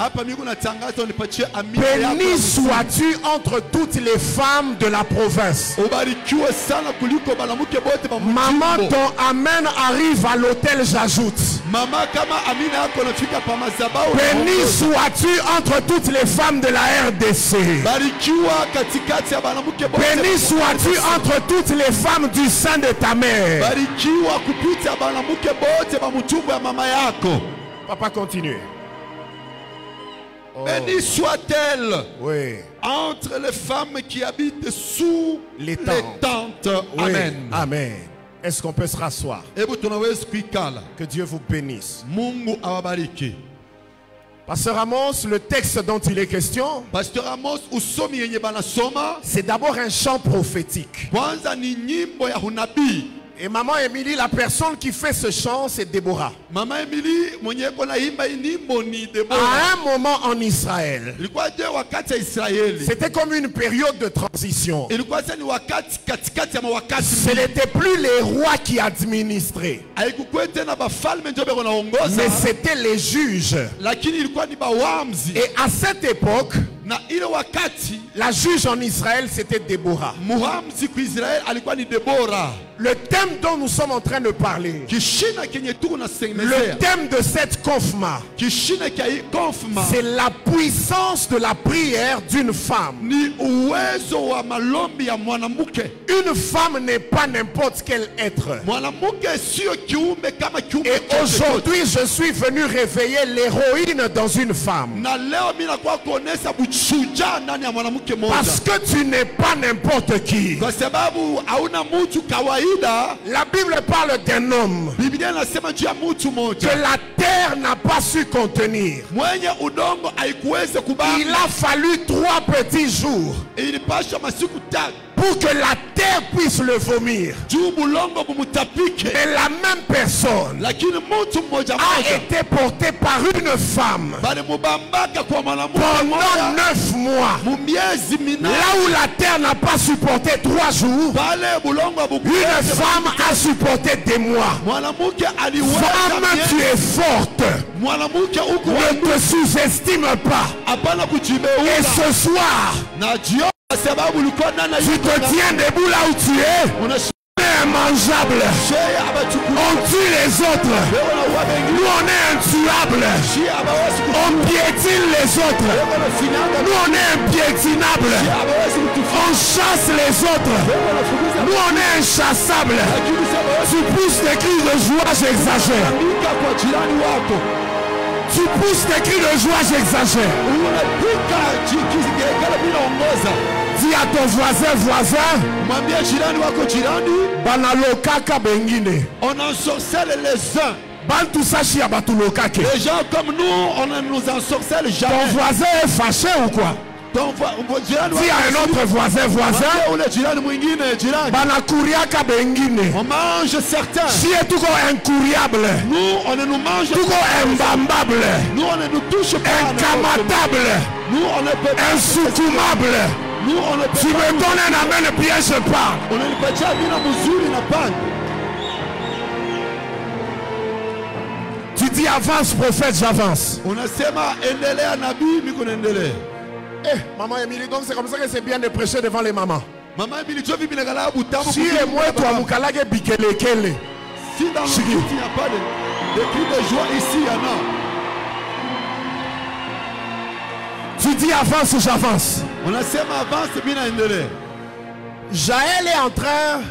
Béni sois-tu entre toutes les femmes de la province. Maman, ton amen arrive à l'hôtel, j'ajoute. Béni sois-tu entre toutes les femmes de la RDC. Béni sois-tu entre toutes les femmes du sein de ta mère. Papa, continue. Oh. Béni soit-elle Oui. entre les femmes qui habitent sous Les les tentes. tentes. Oui. Amen. Amen. Est-ce qu'on peut se rasseoir? Que Dieu vous bénisse. Mungu awabariki. Pasteur Amos, le texte dont il est question, Pasteur Amos usomi yenye banasoma c'est d'abord un chant prophétique. kwanza ni nyimbo ya unabii. Et maman Émilie, la personne qui fait ce chant, c'est Déborah. Mama Emily mwenye kona imba nyimbo ni Deborah. À un moment en Israël, Ilikuwa je wakati ya Israeli. c'était comme une période de transition. Ilikuwa ni wakati katikati ya mawakati. Ce n'était plus les rois qui administraient, Haikukuwa tena bafalme ndio beko naongoza. mais c'était les juges. Lakini ilikuwa ni bawamzi. Et à cette époque, Na ile wakati la juge en Israël, c'était Déborah. muhamzi ku Israeli alikuwa ni Deborah. Le thème dont nous sommes en train de parler, Kishina kenye tuko na le sengemezea. thème de cette confma, Kishina kia konfma. c'est la puissance de la prière d'une femme. Ni uwezo wa malombi ya mwanamke. Une femme n'est pas n'importe quel être. Mwanamke sio kiumbe kama kiumbe. Et chochote. aujourd'hui, je suis venu réveiller l'héroïne dans une femme. Na leo mimi nakuwa kuonesha bushujaa ndani ya mwanamke mmoja. Parce que tu n'es pas n'importe qui. Kwa sababu hauna mtu kawaida. La Bible parle d'un homme Biblia inasema juu ya mtu mmoja. que la terre n'a pas su contenir. Mwenye udongo haikuweza kubaki. Il a fallu 3 petits jours Ilipasha masiku 3 pour que la terre puisse le vomir. juu bulongo bumutapike. Et la même personne Lakini mtu mmoja a mmoja été portée par une femme bali mubambaka kwa mwanamke pendant mmoja 9 mois. mu miezi minane. Là où la terre n'a pas supporté 3 jours, Pale bulongo une femme a supporté des mois. mwanamke aliweza Femme, tu es forte. mwanamke huko Ne te sous-estime pas. hapana Et kujibeula. ce soir, Na jioni kwa sababu ulikuwa nana tu te tiens debout là où tu es. Immangeable. On tue les autres. Nous, on est intuables. On piétine les autres. Nous, on est impiétinable. On chasse les autres. Nous, on est inchassables. Tu pousses des cris de joie, j'exagère. Tu pousses des cris de joie, j'exagère. Dis à ton voisin, Mwambie jirani wako jirani, banalokaka bengine. on ensorcelle les uns. Bantu sachi ya batulokake. Les gens comme nous, on nous ensorcelle Ton jamais. voisin est fâché ou quoi? Dis à un autre voisin, Banakuriaka bengine. On mange certains. Si tu es incuriable, Nous, on ne nous mange tu es imbambable, Nous, on ne nous touche pas. incamatable, Nous, on ne peut pas. insoucoumable. Nous, on ne peut Tu pas. me donnes un amen, bien je parle. On ne peut pas mina muzuri na pan. Tu dis avance, prophète, j'avance. Unasema endelea nabii, miko naendelea. Maman Émilie, donc c'est comme ça que c'est bien de prêcher devant les mamans. Maman Emily, tu as vu binagala butamu. Si et moi, toi, Moukalage Bikelekele. Si dans le Chigi. culte, il n'y a pas de cri de joie ici, il y en a. Tu dis avance, j'avance. Unasema avance, bina endelea. Jaël est en train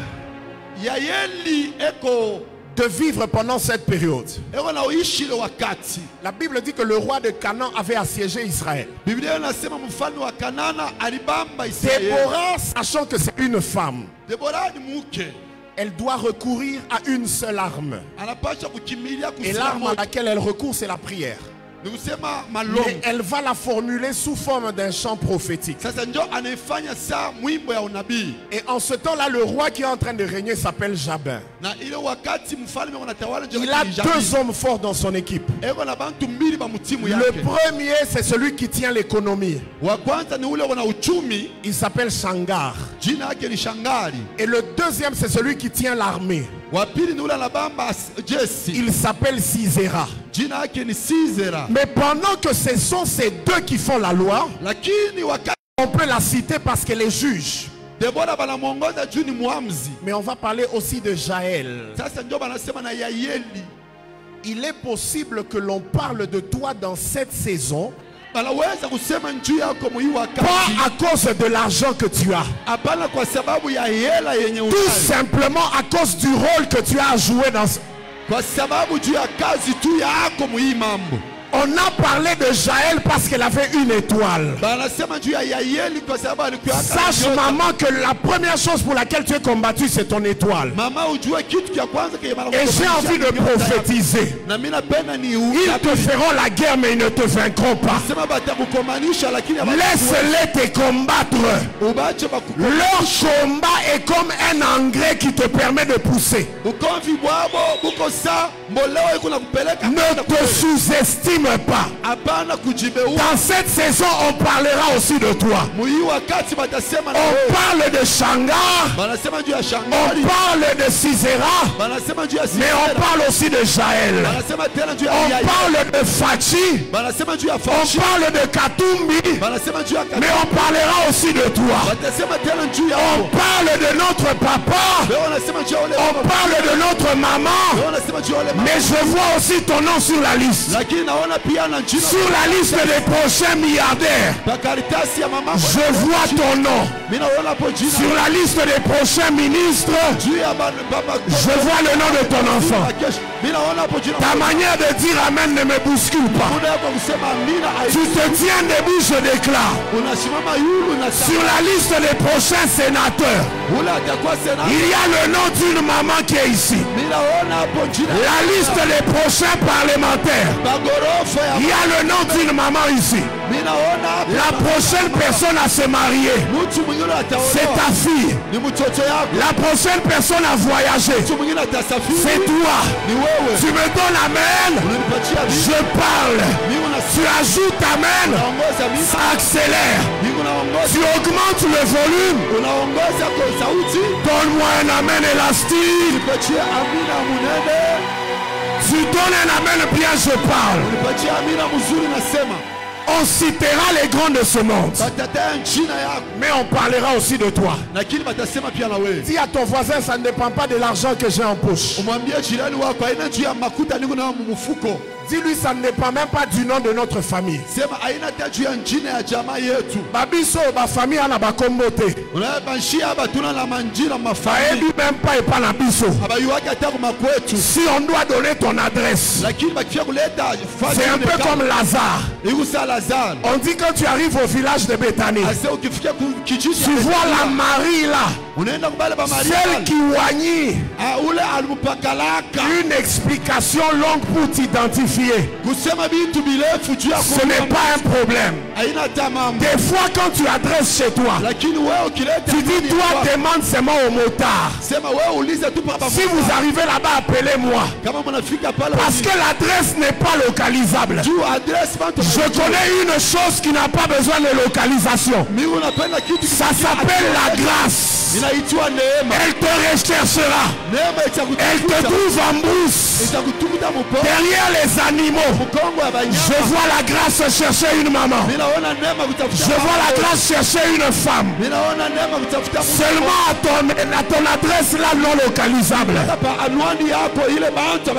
Yaeli eko de vivre pendant cette période. eko na uishi le wakati. La Bible dit que le roi de Canaan avait assiégé Israël. Biblia inasema mfalme wa Kanana alibamba Israeli. Déborah, sachant que c'est une femme, Deborah ni mke. elle doit recourir à une seule arme. Anapaswa kukimilia Et l'arme à kusema. laquelle elle recourt, c'est la prière. Ni kusema Mais malongo. elle va la formuler sous forme d'un chant prophétique. Sasa ndio anaifanya saa mwimbo ya unabii. Et en ce temps-là, le roi qui est en train de régner s'appelle Jabin. Na ile wakati mfalme anatawala ndio Il a deux hommes forts dans son équipe. eko na bantu mbili ba mtimu Le yake. premier, c'est celui qui tient l'économie. Wa kwanza ni ule wana uchumi, Il s'appelle Shangar. jina yake ni Shangari. Et le deuxième, c'est celui qui tient l'armée. Wa pili ni ule anabamba Jesse, Il s'appelle Sisera. jina yake ni Sisera. Mais pendant que ce sont ces deux qui font la loi, Lakini wakati on peut la citer parce qu'elle est juge. Debora banamwongoza juu ni muamzi. Mais on va parler aussi de Jaël. Sasa ndio banasema na Yaeli. Il est possible que l'on parle de toi dans cette saison, Banaweza kusema njuu yako mwi pas wakati. à cause de l'argent que tu as, Hapana kwa sababu ya hela yenye tout unayo. simplement à cause du rôle que tu as joué dans ce... Kwa sababu juu ya kazi tu yako mwi mambo. On a parlé de Jaël parce qu'elle avait une étoile. Banasema juu ya Yaeli kwa sababu alikuwa Sache maman que la première chose pour laquelle tu es combattu, c'est ton étoile. Mama ujue kitu kia kwanza kile mara. Et j'ai envie de prophétiser. Na mimi napenda ni Ils te feront la guerre mais ils ne te vaincront pas. sema batakukomanisha lakini Laisse-les te combattre. ubache baku. Leur combat est comme un engrais qui te permet de pousser. Ukomvi bwabo buko sa mboleo iko na kupeleka. Ne te sous-estime pas. Hapana kujibeu. Dans cette saison, on parlera aussi de toi. Mui wakati batasema na On wewe. parle de Shangar, Banasema juu ya on Shangari. parle de Sisera, Banasema juu ya mais on Sisera. parle aussi de Jaël. Banasema tena juu ya On Yaeli. parle de Fachi, Banasema juu ya on Fashi. parle de Katumbi, Banasema juu ya mais on parlera aussi de toi. batasema tena juu ya On parle de notre papa, Leo wanasema juu ya ole. on parle de notre maman, Leo wanasema juu ya ole. mais je vois aussi ton nom sur la liste. Lakini naona pia na jina. Sur la liste des prochains milliardaires, Bakaritasi ya mama. je vois ton nom. Mimi naona hapo jina. Sur la liste des prochains ministres, Juu ya baba. je vois le nom de ton enfant. Mimi naona hapo jina. Ta manière de dire amen ne me bouscule pas. Muda wako kusema amina. Tu te tiens debout, je déclare. Unasimama yulu na Sur la liste des prochains sénateurs, ula atakuwa sena. il y a le nom d'une maman qui est ici. Mimi naona hapo jina. La liste des prochains parlementaires, Bagorofa ya. il y a le nom d'une maman ici. Mimi naona hapo. La prochaine personne à se marier, Mtu mwingine ataoa. c'est ta fille. Ni mtoto yako. La prochaine personne à voyager, Mtu mwingine atasafiri. c'est toi. Ni wewe. Tu me donnes amen, Unanipatia mimi. je parle. Mimi Tu ajoutes amen, unaongoza mimi. ça accélère. Mimi unaongoza. Tu augmentes le volume. Unaongoza kwa sauti. Donne-moi un amen élastique. Nipatie amina munene. Tu donnes un amen, bien je parle. Nipatie amina mzuri nasema. On citera les grands de ce monde. Batataja jina yako. Mais on parlera aussi de toi. Lakini batasema pia na wewe. Dis à ton voisin, ça ne dépend pas de l'argent que j'ai en poche. Umwambie jirani wako haina juu ya makuta niko na mfuko. Dis-lui, ça ne dépend même pas du nom de notre famille. Sema haina hata juu ya jina ya jamaa yetu. Babiso, ba famille ana bakombote. Unabanshia batuna na manjira Faebi mafai. même pas et pas la biso. Abayuaki hata kwa kwetu. Si on doit donner ton adresse, Lakini bakifia kuleta c'est un peu comme Lazare. Ikusa Lazare. On dit quand tu arrives au village de Bethanie, Ase ukifikia kijiji. tu vois la Marie là, Celle qui oignit une explication longue pour t'identifier. Ce n'est pas un problème. Des fois quand tu adresses chez toi, tu dis toi demande seulement au motard. Si vous arrivez là-bas, appelez-moi. Parce que l'adresse n'est pas localisable. Je connais une chose qui n'a pas besoin de localisation. Ça s'appelle la grâce. Elle te recherchera. Elle te trouve en brousse. Derrière les animaux. Je vois la grâce chercher une maman. Je vois la grâce chercher une femme. Seulement à ton adresse là non localisable.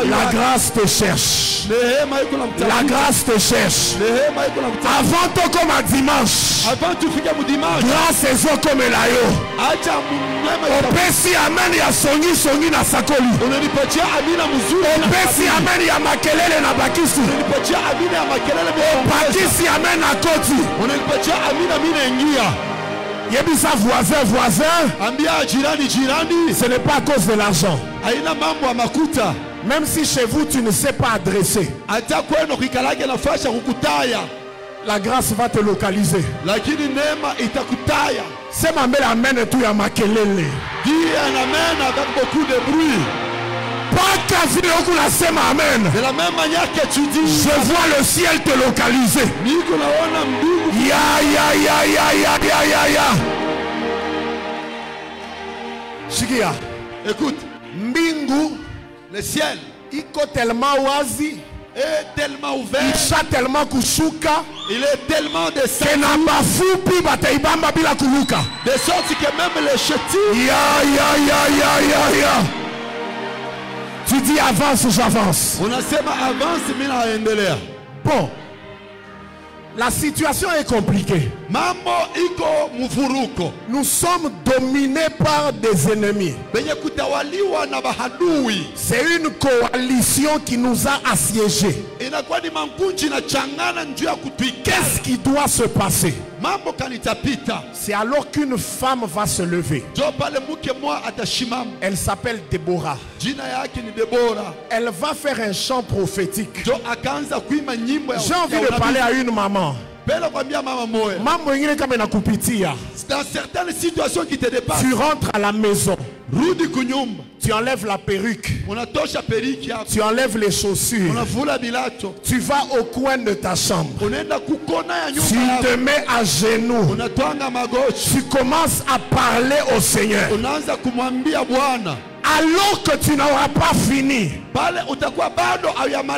La grâce te cherche. La grâce te cherche. Avant tout comme un dimanche. Grâce et zo comme la yo. Opesi amen ya songi songi na sakoli. Opesi amen ya makelele na bakisi. Bakisi amen na koti. Yebisa voisin voisin. Ce n'est pas à cause de l'argent. Même si chez vous tu ne sais pas adresser, la grâce va te localiser. C'est ma mère amène tout à makelele. Dis un amen avec beaucoup de bruit. Pas qu'à finir qu'on la sème amen. De la même manière que tu dis, je vois le ciel te localiser. Ya. Shikia, écoute, mbingu, le ciel, iko tellement wazi. Est tellement ouvert, il est tellement descendu, de sorte que même les chétis, tu dis avance, j'avance. On a sema avance, mina endelea. Bon, la situation est compliquée. Mambo iko mufuruko. Nous sommes dominés par des ennemis. C'est une coalition qui nous a assiégés. Qu'est-ce qui doit se passer? C'est alors qu'une femme va se lever. Elle s'appelle Déborah. Elle va faire un chant prophétique. J'ai envie de parler à une maman. Dans certaines situations qui te dépassent, tu rentres à la maison, tu enlèves la perruque, tu enlèves les chaussures, tu vas au coin de ta chambre, tu te mets à genoux, tu commences à parler au Seigneur. Alors que tu n'auras pas fini,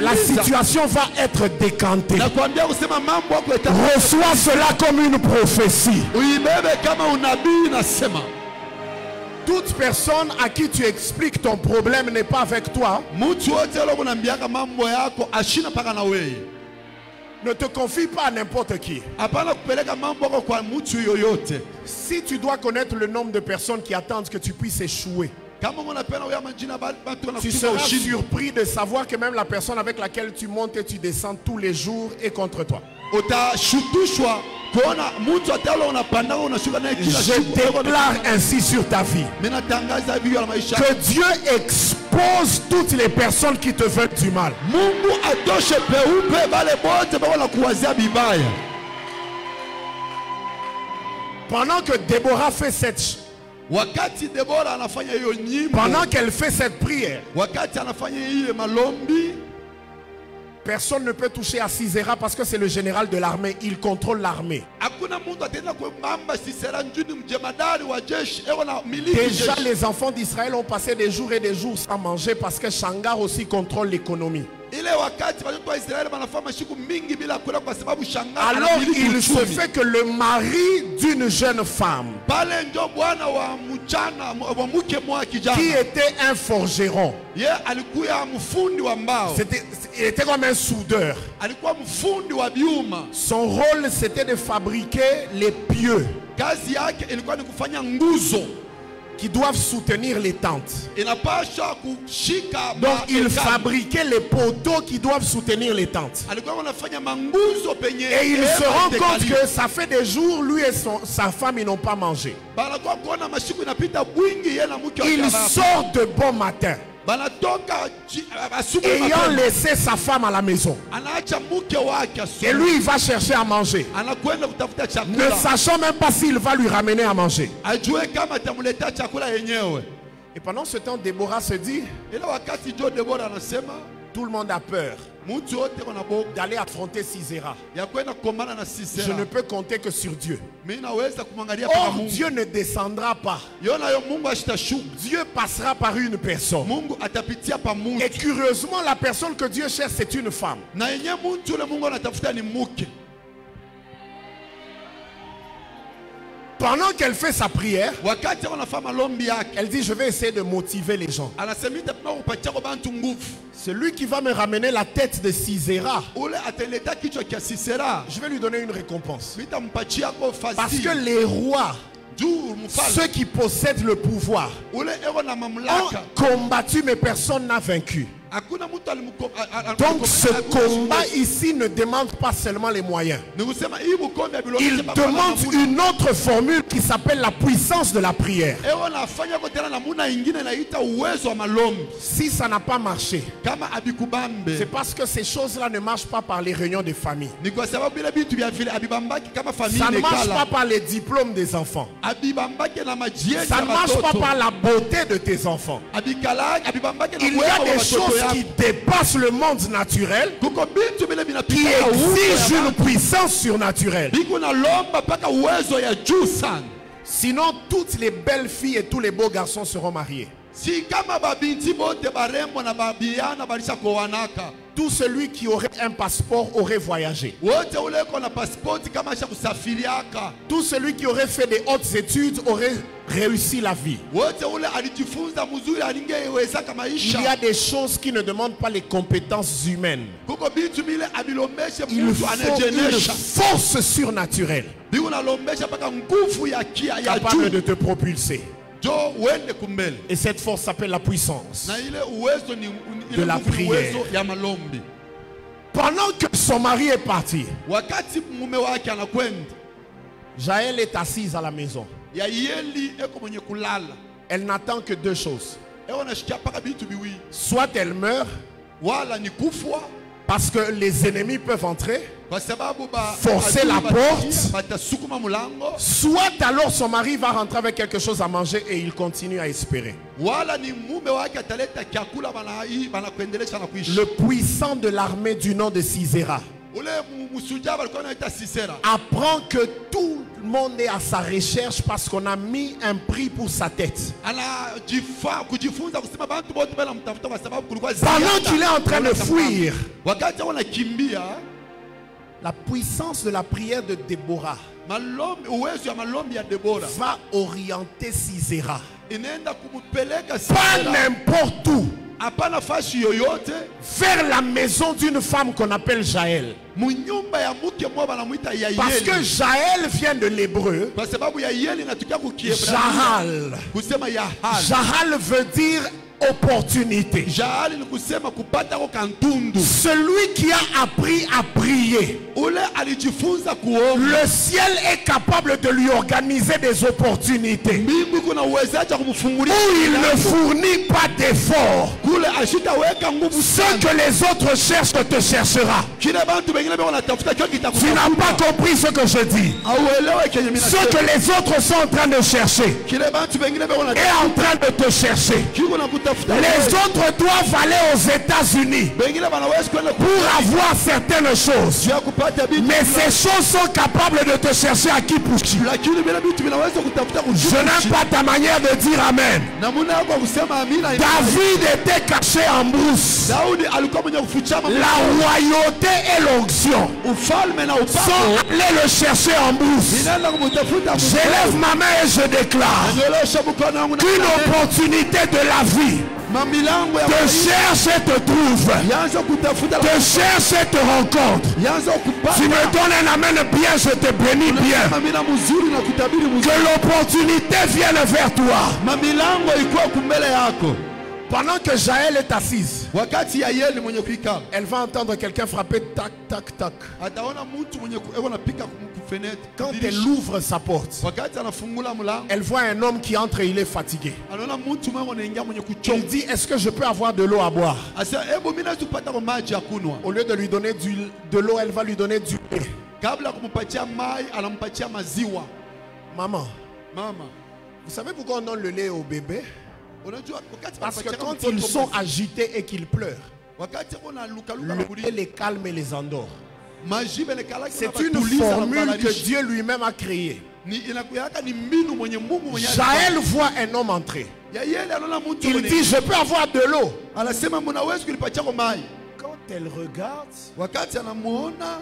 la situation va être décantée. Reçois cela comme une prophétie. Toute personne à qui tu expliques ton problème n'est pas avec toi. Ne te confie pas à n'importe qui. Si tu dois connaître le nombre de personnes qui attendent que tu puisses échouer, tu seras surpris de savoir que même la personne avec laquelle tu montes et tu descends tous les jours est contre toi. Je déclare ainsi sur ta vie que Dieu expose toutes les personnes qui te veulent du mal. Pendant que Déborah fait cette pendant qu'elle fait cette prière, personne ne peut toucher à Sisera parce que c'est le général de l'armée. Il contrôle l'armée. Déjà les enfants d'Israël ont passé des jours et des jours sans manger parce que Shangar aussi contrôle l'économie. Alors il se fait que le mari d'une jeune femme qui était un forgeron, il était comme un soudeur. Son rôle c'était de fabriquer les pieux qui doivent soutenir les tentes. inapasha kushika Donc il mahekalu. fabriquait les poteaux qui doivent soutenir les tentes. Alikuwa anafanya manguzo penye Et il se hema rend compte itekaliwa. que ça fait des jours, lui et sa femme, ils n'ont pas mangé. Banakuwa kuona masiku inapita bwingi yeye na mke wake Il hawako. sort de bon matin, Banatoka asubuhi ayant mapema. laissé sa femme à la maison. Anaacha mke wake Et asubuhi. lui, il va chercher à manger, Anakwenda kutafuta ne chakula. sachant même pas s'il va lui ramener à manger. Ajue kama atamletea chakula yenyewe. Et pendant ce temps, Déborah se dit, Ila wakati Jo Debora anasema tout le monde a peur mtu wote kuna boga d'aller affronter Sisera. ya kwenda kukombana na Sisera. Je ne peux compter que sur Dieu. Mimi naweza kumwangalia kwa Or, Mungu. Dieu ne descendra pas. Yona yo Mungu ashitashuka. Dieu passera par une personne. Mungu atapitia pa mtu. Et curieusement, la personne que Dieu cherche, c'est une femme. Na yenye mtu ule Mungu anatafuta ni mke. Pendant qu'elle fait sa prière, Wakati anafanya malombi yake, elle dit, je vais essayer de motiver les gens. anasema itapima kupatia kwa bantu nguvu. Celui qui va me ramener la tête de Sisera, Ule ataleta kichwa kia Sisera. je vais lui donner une récompense. Nitampatia kwa Parce que fadhili. les rois, Juu mfalme ceux qui possèdent le pouvoir, ule eko na ont mamlaka. combattu, mais personne n'a vaincu. Hakuna mtu Donc ce combat ici ne demande pas seulement les moyens. Ni kusema hii bukombe ya bilongo Il sema kwa demande namuna. une autre formule qui s'appelle la puissance de la prière. Ewa nafanya kwa tena namuna ingine naita uwezo wa malombi. Si ça n'a pas marché, Kama abikubambe. c'est parce que ces choses-là ne marchent pas par les réunions de famille. Ni kwa sababu ile bitu vya vile abibambaki kama Ça familia ne marche pas nekala. par les diplômes des enfants. Abibambaki na majieni Ça ya ne marche pas watoto. par la beauté de tes enfants. Abikala abibambaki na Il y uwezo a wa des watoto choses qui yako. dépassent le monde naturel, Kuko bitu vile qui vinapita uwezo exigent ya une puissance surnaturelle. Biko na lomba paka uwezo ya juu sana. Sinon, toutes les belles filles et tous les beaux garçons seront mariés. Si kama babinti bote barembo na babiana balisha kowanaka. Tout celui qui aurait un passeport aurait voyagé. Wote ule kona pasipoti kama asha kusafiriaka. Tout celui qui aurait fait des hautes études aurait réussi la vie. Wote ule alijifunza mzuri alingeweza maisha. Il y a des choses qui ne demandent pas les compétences humaines. Kuko bitu bile abilombeshe Il mtu faut une anajenesha. force surnaturelle Biko nalombesha paka nguvu ya kia ya capable de juu. te propulser. Jo uende kumbele. Et cette force s'appelle la puissance. Na ile uwezo ni De ile la nguvu ni prière. uwezo ya malombi. Pendant que son mari est parti, Wakati mume wake anakwenda, Jaël est assise à la maison. ya yeli eko mwenye kulala. Elle n'attend que deux choses. Eko nashikia paka bitu biwi. Soit elle meurt Wala ni kufwa. parce que les ennemis peuvent entrer, Kwa sababu ba Forcer la porte. batasukuma mulango. soit alors son mari va rentrer avec quelque chose à manger et il continue à espérer. Wala ni mume wake ataleta kyakula banakuendelesha na kuishi. Le puissant de l'armée du nom de Sisera Ule musuja balikuwa naita Sisera. apprend que tout le monde est à sa recherche parce qu'on a mis un prix pour sa tête. Kujifunza kusema bantu bote bana mtafuta kwa sababu kulikuwa Pendant qu'il est en train de fuir, wakati wanakimbia la puissance de la prière de Déborah malombi, uwezo ya malombi ya Debora va orienter Sisera. inaenda kumupeleka Pas Sisera n'importe où, hapana fashi yoyote vers la maison d'une femme qu'on appelle Jaël. munyumba ya mke mmoja banamuita Parce que Yaeli. Jaël vient de l'hébreu. Kwa sababu Yaeli inatokea kukiebrania Jahal. kusema Yahal. Jahal veut dire opportunité. Jahali ni kusema kupata kwa kantundu. Celui qui a appris à prier, Ule alijifunza kuomba. le ciel est capable de lui organiser des opportunités Mbingu kuna uwezaji wa kumfungulia où il ne milango. fournit pas d'efforts. Kule ashitaweka nguvu Ce sana. que les autres cherchent te cherchera. Kile bantu bengine beko natafuta kio Tu n'as kitakutafuta. pas compris ce que je dis. Auelewe kenye mimi Ce nasema. que les autres sont en train de chercher Kile bantu bengine beko est natafuta. en train de te chercher. Kiko na kutafuta. Les autres doivent aller aux États-Unis Bengine banaweza kwenda pour avoir certaines choses. ya kupata bitu. Mais ces choses sont capables de te chercher à qui pour qui. Lakini bila bitu vinaweza kutafuta Je n'aime pas ta manière de dire Amen. namuna yako kusema amina. David était caché en brousse. Daudi alikuwa mwenye kufichama. La royauté et l'onction Ufalme na sont upako. allés le chercher en brousse. Ninaenda kumtafuta. J'élève ma main et je déclare Nyolosha mkono wangu na qu'une opportunité de la vie Mamilango ya te cherche et te trouve, yanza kutafuta te cherche et te rencontre. yanza kupata. Tu me donnes un amen bien, je te bénis bien. Mamina muzuri na kutabiri muzuri. Que l'opportunité vienne vers toi. Mamilango ikuwa kumbele yako. Pendant que Jaël est assise, Wakati ya Yeli mwenye kuikala, elle va entendre quelqu'un frapper tac, tac, tac. ataona mtu mwenye anapika kufenete. Quand elle ouvre sa porte, Wakati anafungula mlango, elle voit un homme qui entre et il est fatigué. anaona mtu mwenye anaingia mwenye Il kuchoka. dit, est-ce que je peux avoir de l'eau à boire? Asa hebu mimi natupata kwa maji ya kunwa. Au lieu de lui donner de l'eau, elle va lui donner du lait. Kabla kumpatia mai, anampatia maziwa. Maman, Mama, vous savez pourquoi on donne le lait au bébé? unajua wakati Parce que wanapatia quand mtoto ils sont maziwa, agités et qu'ils pleurent, wakati kuna luka luka le kuli, lait les calme et les endort. maji bele kala C'est une formule que Dieu lui-même a créée. ni inakuyaka ni mbinu mwenye Mungu mwenye. Jaël voit un homme entrer. Ya Yeli anaona mtu Il mwenye. dit, je peux avoir de l'eau. Anasema mnaweza kulipatia kwa mai. Quand elle regarde, Wakati anamuona,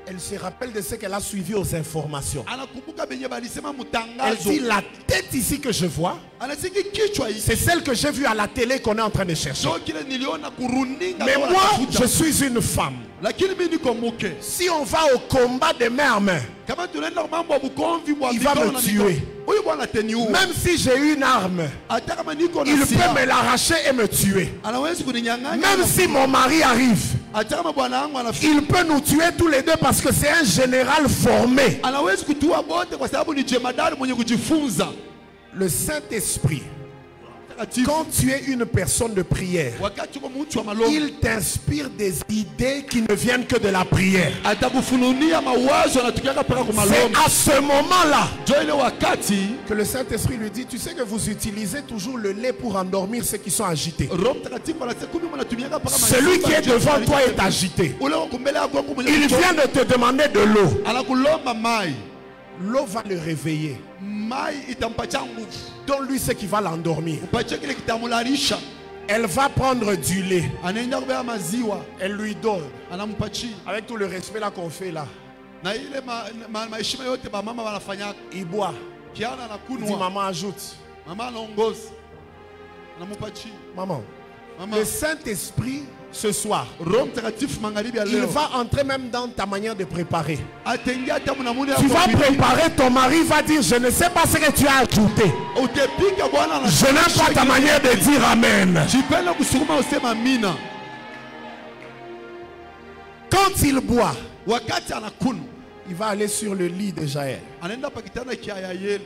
elle se rappelle de ce qu'elle a suivi aux informations. anakumbuka benye balisema Elle mutangazo. dit, la tête ici que je vois, Anasiki kichwa hii. c'est celle que j'ai vue à la télé qu'on est en train de chercher. Sio kile niliona kuruninga. Mais kwa moi, watafuta. je suis une femme. Lakini mimi niko mke. Si on va au combat de main à main, Kama tunaenda mambo ya bukomvi mwa Il va mikono me na tuer. mikono. Huyu bwana ataniua. même si j'ai une arme, Hata kama niko na il peut silaha, me l'arracher et me tuer. anaweza kuninyang'anya. Même si mon mari arrive, Hata kama bwana wangu anafika, il peut nous tuer tous les deux parce que c'est un général formé. anaweza kutua bote kwa sababu ni jemadari mwenye kujifunza. Le Saint-Esprit, Takatifu. quand tu es une personne de prière, Wakati uko mtu wa malombi, il t'inspire des idées qui ne viennent que de la prière. atakufununia mawazo anatukiaka paka kwa C'est malombi. à ce moment-là Ndio ile wakati que le Saint-Esprit lui dit, tu sais que vous utilisez toujours le lait pour endormir ceux qui sont agités. Roho Mtakatifu anasema kumbe mnatumiaka paka Celui qui est devant toi est agité. Ule wako mbele yako mwenye Il kuchoka, vient de te demander de l'eau. anakulomba mai. L'eau va le réveiller. Mai itampatia nguvu. Donne-lui ce qui va l'endormir. Upatie kile kitamularisha. Elle va prendre du lait. Anaenda kubeba maziwa, Elle lui donne. anampatia. Avec tout le respect là qu'on fait là. Na ile maheshima yote ba mama wanafanyaka. Il boit. Kiana Il dit, anakunwa. maman ajoute. Mama anaongoza. Anampatia. Maman. Mama, Le Saint-Esprit, ce soir, Roho Mtakatifu magharibi ya il leo. va entrer même dans ta manière de préparer. Ataingia hata mnamuni Tu vas préparer, ton mari va dire, je ne sais pas ce que tu as ajouté. Utapika bwana na Je n'aime pas ta manière de dire amen. Jipenda kusukuma usema amina. Quand il boit, Wakati anakunu, il va aller sur le lit de Jaël. anaenda pa kitanda kia Yayeli,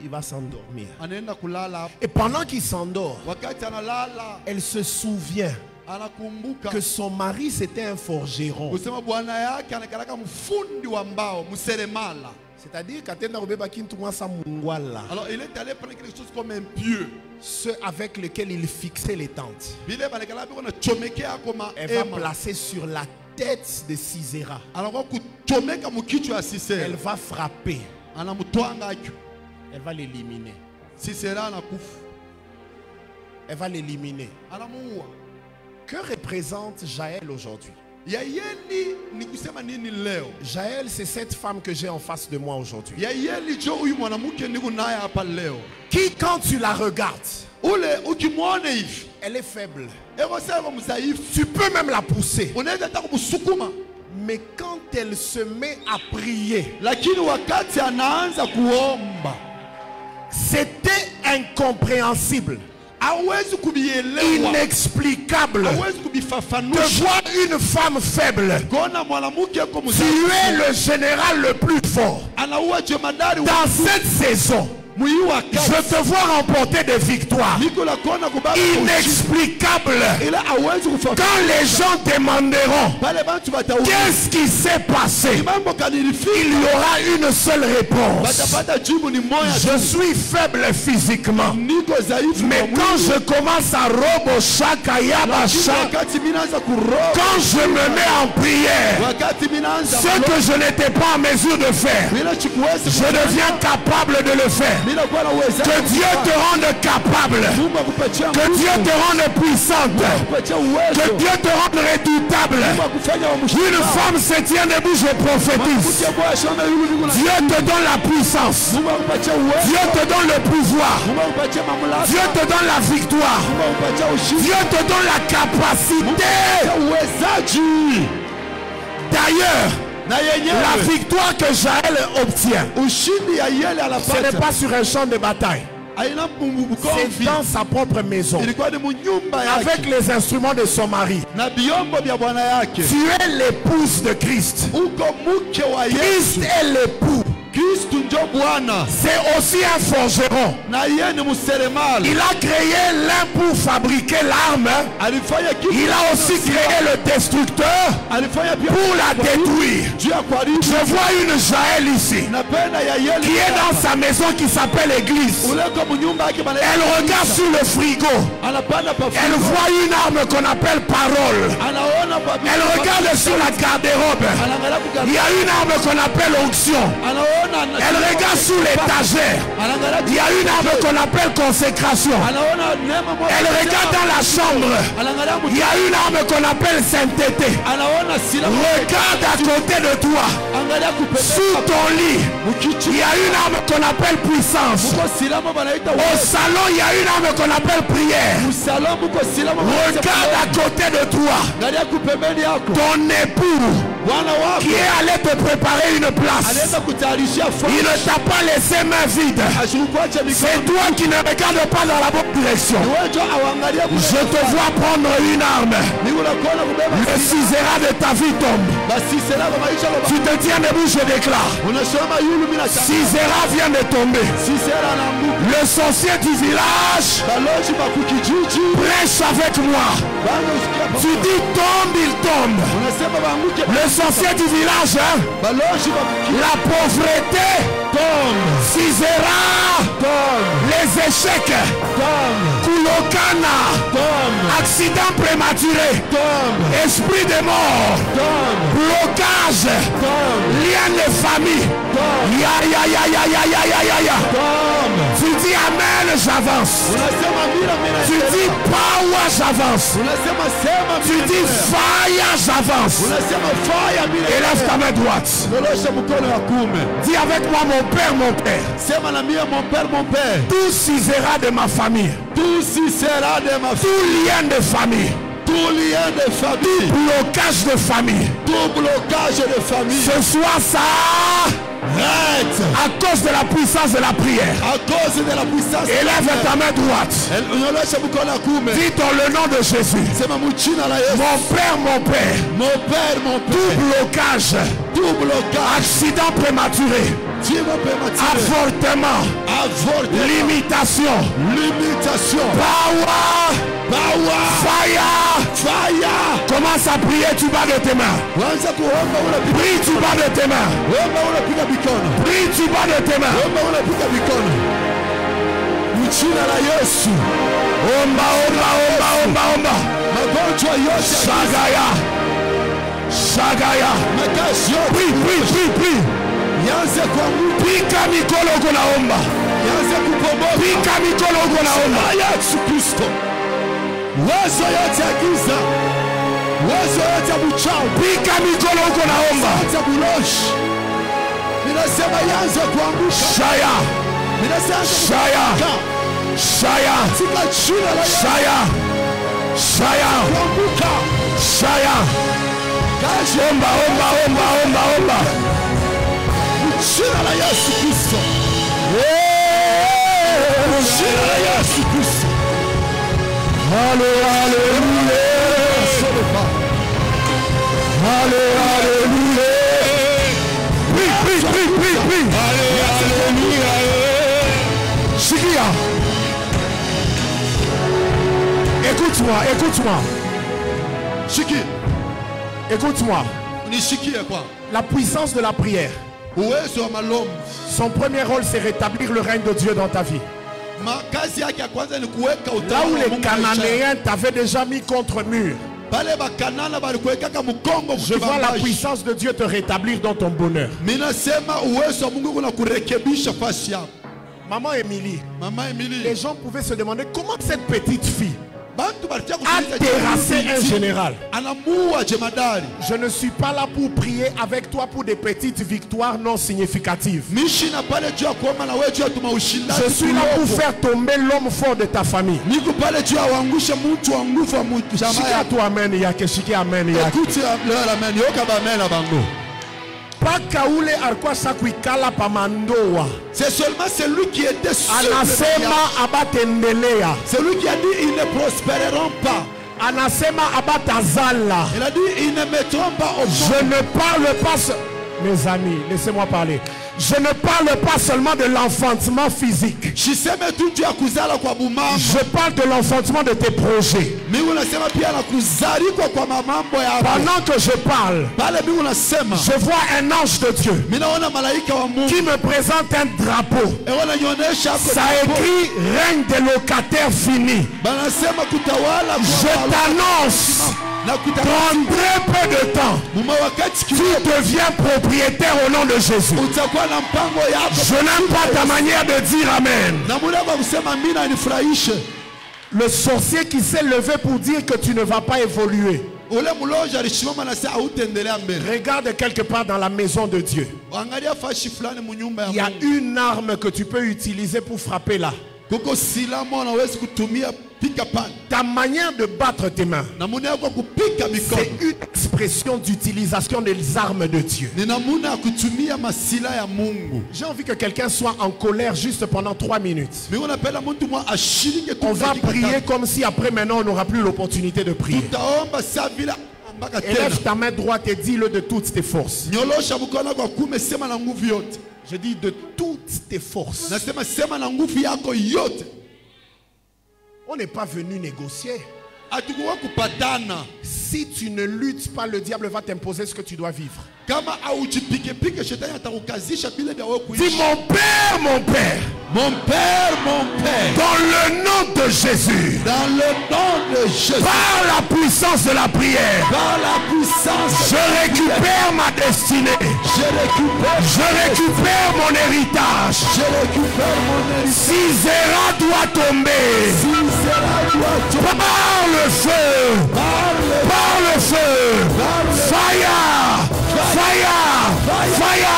Il va s'endormir. anaenda kulala hapo. Et pendant qu'il s'endort, Wakati analala, elle se souvient anakumbuka que son mari c'était un forgeron. kusema bwana yake anakalaka mfundi wa mbao, mseremala. C'est-à-dire qu'Atenda Robeba Kintunga Samungwala, Alors il est allé prendre quelque chose comme un pieu. ceux avec lesquels il fixait les tentes, Bile balekala biko na chomekea kama elle va ema. placer sur la tête de Sisera. Anakuwa kuchomeka mukichwa ya Elle Sisera. va frapper. Anamtwanga hicho. Elle va l'éliminer. Sisera anakufa. Elle va l'éliminer. Anamuua. Que représente Jaël aujourd'hui? Yayeli ni kusema nini leo? Jaël, c'est cette femme que j'ai en face de moi aujourd'hui. Yayeli jo huyu mwanamke niko naye hapa leo. Qui, quand tu la regardes, Ule ukimwona hivi, elle est faible. eko sema msaifu. Tu peux même la pousser. Unaweza hata kumsukuma. Mais quand elle se met à prier, Lakini wakati anaanza kuomba, c'était incompréhensible, hawezi kubielewa. inexplicable Hawezi de kubifafanusha. voir une femme faible Kona mwanamke yuko tuer mzaifu. le général le plus fort. Anaua jemadari wa Dans cette saison, mwi wakati. je te vois remporter des victoires Niko la kona kubaba ushindi. inexplicables. Ila hawezi Quand kufafanusha. les gens demanderont Pale bantu batauliza. qu'est-ce qui s'est passé, Mambo il kanilifika. y aura une seule réponse. Batapata jibu ni moja. Je suis faible physiquement, Niko dhaifu. mais kwa quand mwili. je commence à robo shaka yabasha, Wakati minaanza kuroga. quand je me mets en prière, Wakati minaanza ce que je n'étais pas en mesure de faire, bila chikuwezi je deviens capable de le faire. Que Dieu te rende capable. Que Dieu te rende puissante. Que Dieu te rende redoutable. Une femme se tient debout, je prophétise. Dieu te donne la puissance. Dieu te donne le pouvoir. Dieu te donne la victoire. Dieu te donne la capacité. D'ailleurs, la victoire que Jaël obtient, ce n'est pas sur un champ de bataille. C'est dans sa propre maison, avec les instruments de son mari. Tu es l'épouse de Christ. Christ est l'époux. C'est aussi un forgeron. Il a créé l'un pour fabriquer l'arme. Il a aussi créé le destructeur pour la détruire. Je vois une Jaël ici qui est dans sa maison, qui s'appelle l'église. Elle regarde sur le frigo. Elle voit une arme qu'on appelle parole. Elle regarde sur la garde-robe. Il y a une arme qu'on appelle onction. Elle regarde sous l'étagère. Il y a une arme qu'on appelle consécration. Elle regarde dans la chambre. Il y a une arme qu'on appelle sainteté. Regarde à côté de toi. Sous ton lit, il y a une arme qu'on appelle puissance. Au salon, il y a une arme qu'on appelle prière. Regarde à côté de toi. Ton époux qui est allé te préparer une place. Il ne t'a pas laissé main vide. C'est toi qui ne regardes pas dans la bonne direction. Je te vois prendre une arme. Le cisérat de ta vie tombe. Tu te tiens debout, je déclare. Cisérat vient de tomber. Le sorcier du village prêche avec moi. Tu dis tombe, il tombe. Le sorcier du village, la pauvreté tombe. Cisérat tombe. Les échecs tombe. Kulokana tombe. Accident prématuré tombe. Esprit de mort tombe. Blocage tombe. Lien de famille tombe. Ya. Tombe. Tu dis amen, j'avance. Tu dis power, j'avance. Tu dis fire, j'avance. Élève ta main droite. Dis avec moi, mon père, mon père. Tout cisérat de ma famille. Tout lien de famille. Tout blocage de famille. Ce soir, ça arrête. À cause de la puissance de la prière. Élève ta main droite. Dis dans le nom de Jésus. Mon père. Tout blocage. Accident prématuré. Avortement. Limitation. Power. Fire. Commence à prier, tu bats de tes mains. Prie, tu bats de tes mains. Prie, tu bats de tes mains. Omba. Shagaya. Prie. Pika mikolo kuna omba. Pika mikolo kuna omba. Yesu Kristo. Wazo yote ya giza. Wazo yote ya mchawi. Pika mikolo kuna omba. Yote buloshi. Ninasema yanze kuangusha. Shaya. Tika china la Shaya. Kuanguka. Omba. Jina la Yesu Kristo. Jina la Yesu Kristo. Alléluia. Prie. Alléluia. Shikia. Écoute-moi. Shiki. Écoute-moi. La puissance de la prière. Son premier rôle, c'est rétablir le règne de Dieu dans ta vie. Là où les Cananéens t'avaient déjà mis contre mur, je vois la puissance de Dieu te rétablir dans ton bonheur. Maman Émilie, Maman Émilie. les gens pouvaient se demander comment cette petite fille Bantu balitia a kuuliza terrassé un général. anamuua jemadari. Je ne suis pas là pour prier avec toi pour des petites victoires non significatives. Mishi na pale juu ya kuomba na wewe juu ya tumaushindaji. Je suis là pour faire tomber l'homme fort de ta famille. Niko pale juu ya waangushe mtu wa nguvu wa jamaa Shikia yako. toi amen yake, shikia amen yake. Écoute leur amen. Yoka ba amen na bango. Paka ule alikuwa sakuikala pamandoa. C'est seulement celui qui était sûr. Anasema abatendelea. Celui qui a dit ils ne prospéreront pas. Anasema abatazala. Il a dit ils ne mettront pas au Je monde. ne parle pas... Mes amis, laissez-moi parler. Je ne parle pas seulement de l'enfantement physique. Shiseme tu juu ya kuzala kwa bumambo. Je parle de l'enfantement de tes projets. Mimi unasema pia na kuzalikwa kwa mamambo yako. Pendant que je parle, Pale mimi unasema. je vois un ange de Dieu Mimi naona malaika wa Mungu. qui me présente un drapeau. Wananionyesha hapo. Ça écrit règne des locataires fini. Banasema kutawala kwa Je t'annonce, na dans kutawala. très peu de temps, Muma wakati tu deviens propriétaire au nom de Jésus. utakuwa na mpango yako. Je n'aime pas ta manière de dire amen. Na muda wa kusema mimi na nifurahishe. Le sorcier qui s'est levé pour dire que tu ne vas pas évoluer. Ule mloja alishimama na sasa hautendelea mbele. Regarde quelque part dans la maison de Dieu. Angalia fashi fulani munyumba ya Il y a Mungu. une arme que tu peux utiliser pour frapper là. Kuko silamu unaweza kutumia pika pan. Ta manière de battre tes mains, Namuna yako kupika mikono. c'est une expression d'utilisation des armes de Dieu. Ni namuna ya kutumia masila ya Mungu. J'ai envie que quelqu'un soit en colère juste pendant 3 minutes. Mimi unapenda mtu mwa ashirike tu. On va prier comme si après maintenant on n'aura plus l'opportunité de prier. Tutaomba saa vile ambaka tena. Élève ta main droite et dis-le de toutes tes forces. Nyolosha mkono kwa kume sema na nguvu yote. Je dis de toutes tes forces. Nasema sema na nguvu yako yote. On n'est pas venu négocier. Hatukuwa kupatana. Si tu ne luttes pas, le diable va t'imposer ce que tu dois vivre. Kama aujipike pike shetani atakukazisha bila vya wewe Dis kuishi. mon Père, mon Père, Mon Père, dans le nom de Jésus, dans le nom de Jésus, par la puissance de la prière, par la puissance, je récupère ma destinée. Je récupère mon héritage. je récupère mon héritage. Sisera doit tomber. Par le feu. Par le feu. Fire. Fire. Fire.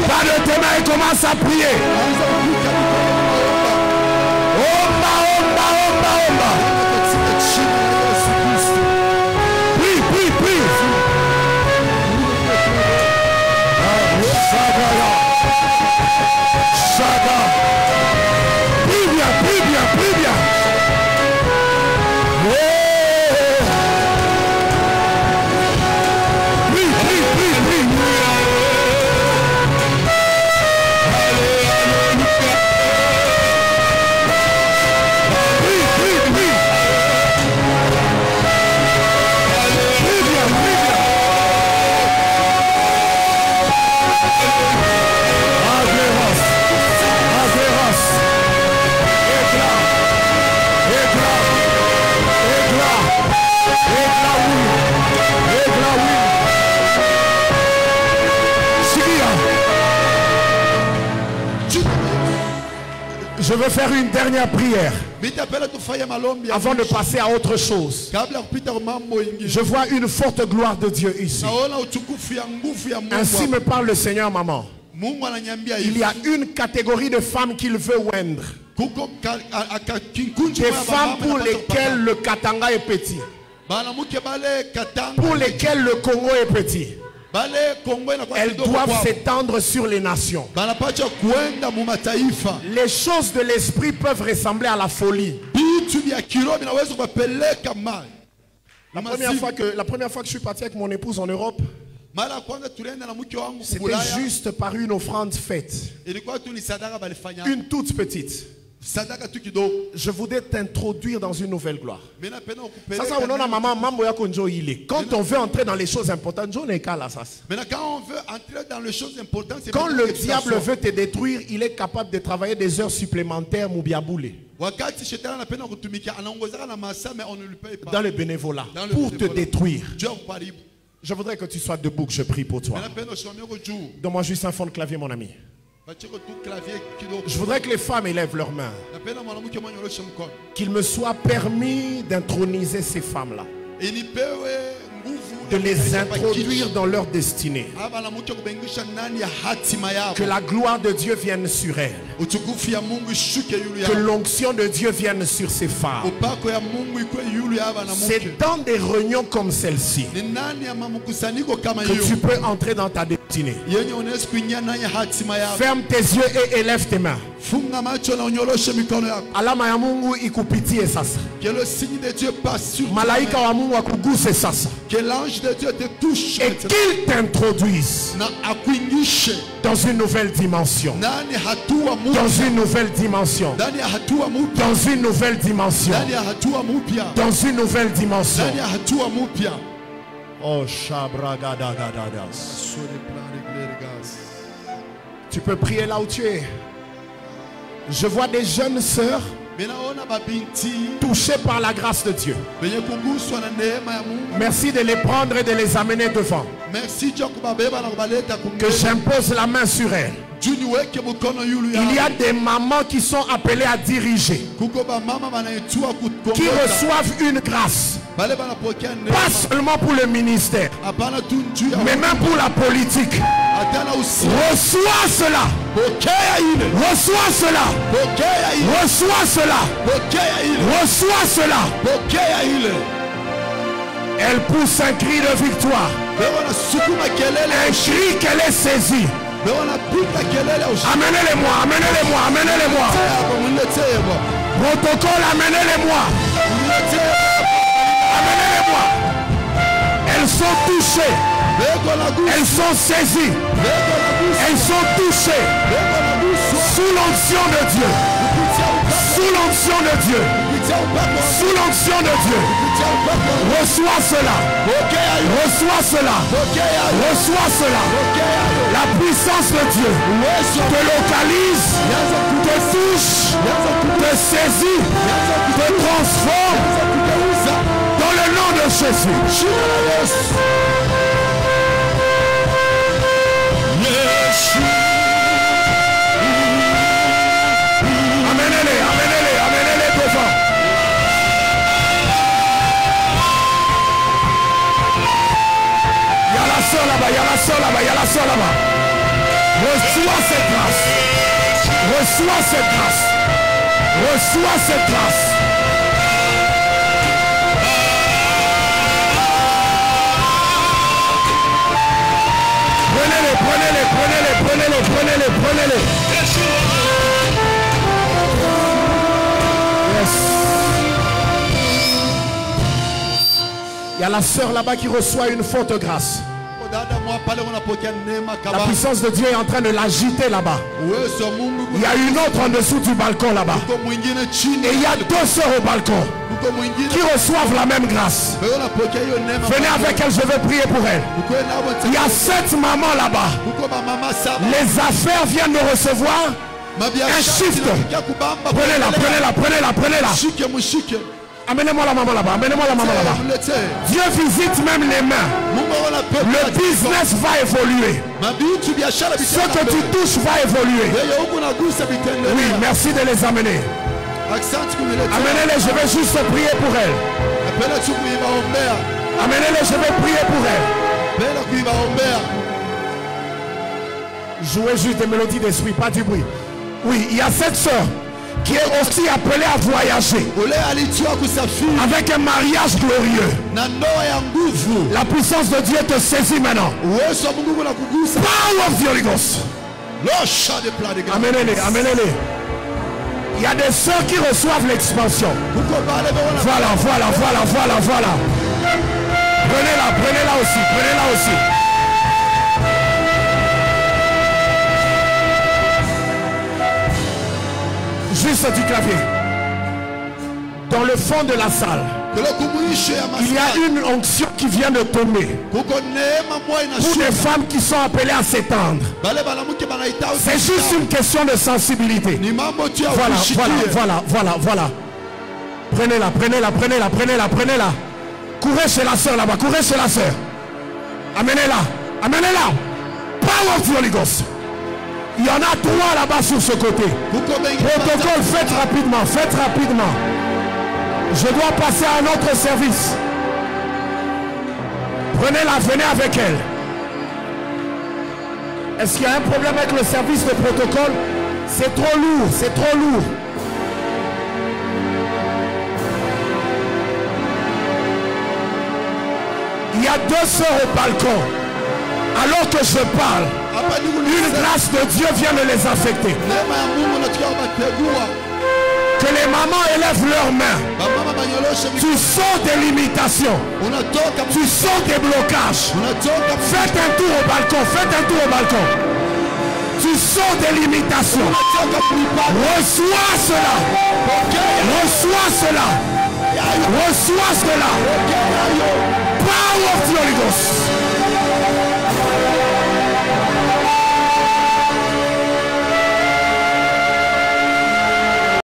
Pas de tes mains et commence à prier. Omba, omba, omba, omba. Prie, prie, prie. Shada. Prie bien, prie bien, prie bien. Prie, prie, prie, prie. Prie, prie, prie. Prie bien, prie bien. Agéros, agéros. Éclat, éclat, éclat, éclat, oui, éclat, oui. Sikia. Je veux faire une dernière prière avant de passer à autre chose. Je vois une forte gloire de Dieu ici. Ainsi me parle le Seigneur, maman. Il y a une catégorie de femmes qu'il veut oindre. Des femmes pour lesquelles le Katanga est petit. Pour lesquelles le Congo est petit. Elles doivent s'étendre sur les nations. Les choses de l'esprit peuvent ressembler à la folie. La première fois que je suis parti avec mon épouse en Europe, c'était juste par une offrande faite. Une toute petite. Je voudrais t'introduire dans une nouvelle gloire. Quand on veut entrer dans les choses importantes, quand on veut entrer dans les choses importantes, quand le diable veut te détruire, il est capable de travailler des heures supplémentaires dans le bénévolat pour te détruire. Je voudrais que tu sois debout, que je prie pour toi. Donne-moi juste un fond de clavier, mon ami. Je voudrais que les femmes élèvent leurs mains. Qu'il me soit permis d'introniser ces femmes-là, de les introduire dans leur destinée. Que la gloire de Dieu vienne sur elles. Que l'onction de Dieu vienne sur ces femmes. C'est dans des réunions comme celle-ci que tu peux entrer dans ta destinée. Ferme tes yeux et élève tes mains. Alama ya Mungu ikupitie sasa. Que le signe de Dieu passe sur toi. Malaika wa Mungu akuguse sasa. Que l'ange de Dieu te touche. Et qu'il t'introduise dans une nouvelle dimension. Dans une nouvelle dimension. Dans une nouvelle dimension. Dans une nouvelle dimension. Oh, Shabragadagadas. Tu peux prier là où tu es. Je vois des jeunes sœurs touchées par la grâce de Dieu. Merci de les prendre et de les amener devant. Que j'impose la main sur elles. Il y a des mamans qui sont appelées à diriger, qui reçoivent une grâce, pas seulement pour le ministère, mais même pour la politique. Reçois cela. Reçois cela. Reçois cela. Reçois cela. Elle pousse un cri de victoire, un cri qu'elle est saisie. Amenez-les-moi, amenez-les-moi, amenez-les-moi. Protocole, amenez-les-moi. Amenez-les-moi. Elles sont touchées. Elles sont saisies. Elles sont touchées. Sous l'onction de Dieu. Sous l'onction de Dieu. Sous l'onction de Dieu. Reçois cela. Reçois cela. Reçois cela. La puissance de Dieu te localise, te touche, te saisit, te transforme dans le nom de Jésus. Amenez-les, amenez-les, amenez-les devant. Il y a la sœur là-bas, il y a la sœur là-bas, il y a la sœur là-bas. Reçois cette grâce. Reçois cette grâce. Reçois cette grâce. Prenez-les, prenez-les, prenez-les, prenez-les, prenez-les, prenez-les. Yes. Il y a la sœur là-bas qui reçoit une forte grâce. La puissance de Dieu est en train de l'agiter là-bas. Il y a une autre en dessous du balcon là-bas. Et il y a deux sœurs au balcon qui reçoivent la même grâce. Venez avec elles, je vais prier pour elles. Il y a 7 mamans là-bas. Les affaires viennent de recevoir un shift. Prenez-la, prenez-la, prenez-la, prenez-la. Amenez-moi la maman là-bas, amenez-moi la maman là-bas. Dieu visite même les mains. Le business va évoluer. Ce que tu touches va évoluer. Oui, merci de les amener. Amenez-les, je vais juste prier pour elles. Amenez-les, je vais prier pour elles. Jouez juste des mélodies d'esprit, pas du bruit. Oui, il y a cette sœur qui est aussi appelée à voyager avec un mariage glorieux. La puissance de Dieu te saisit maintenant. Power of the Holy Ghost. Amenez-les, amenez-les. Il y a des sœurs qui reçoivent l'expansion. Voilà, voilà, voilà, voilà, voilà. Prenez-la, prenez-la aussi, prenez-la aussi. Juste du clavier. Dans le fond de la salle, il y a une onction qui vient de tomber pour des femmes qui sont appelées à s'étendre. C'est juste une question de sensibilité. Voilà, voilà, voilà, voilà, voilà. Prenez-la, prenez-la, prenez-la, prenez-la, prenez-la. Courez chez la sœur là-bas, courez chez la sœur. Amenez-la, amenez-la. Power of the Holy Ghost. Il y en a 3 là-bas sur ce côté. Protocole, faites rapidement, faites rapidement. Je dois passer à un autre service. Prenez-la, venez avec elle. Est-ce qu'il y a un problème avec le service de protocole? C'est trop lourd, c'est trop lourd. Il y a 2 sœurs au balcon. Alors que je parle, une grâce de Dieu vient de les affecter. Que les mamans élèvent leurs mains. Tu sens des limitations. Tu sens des blocages. Faites un tour au balcon. Faites un tour au balcon. Tu sens des limitations. Reçois cela. Reçois cela. Reçois cela.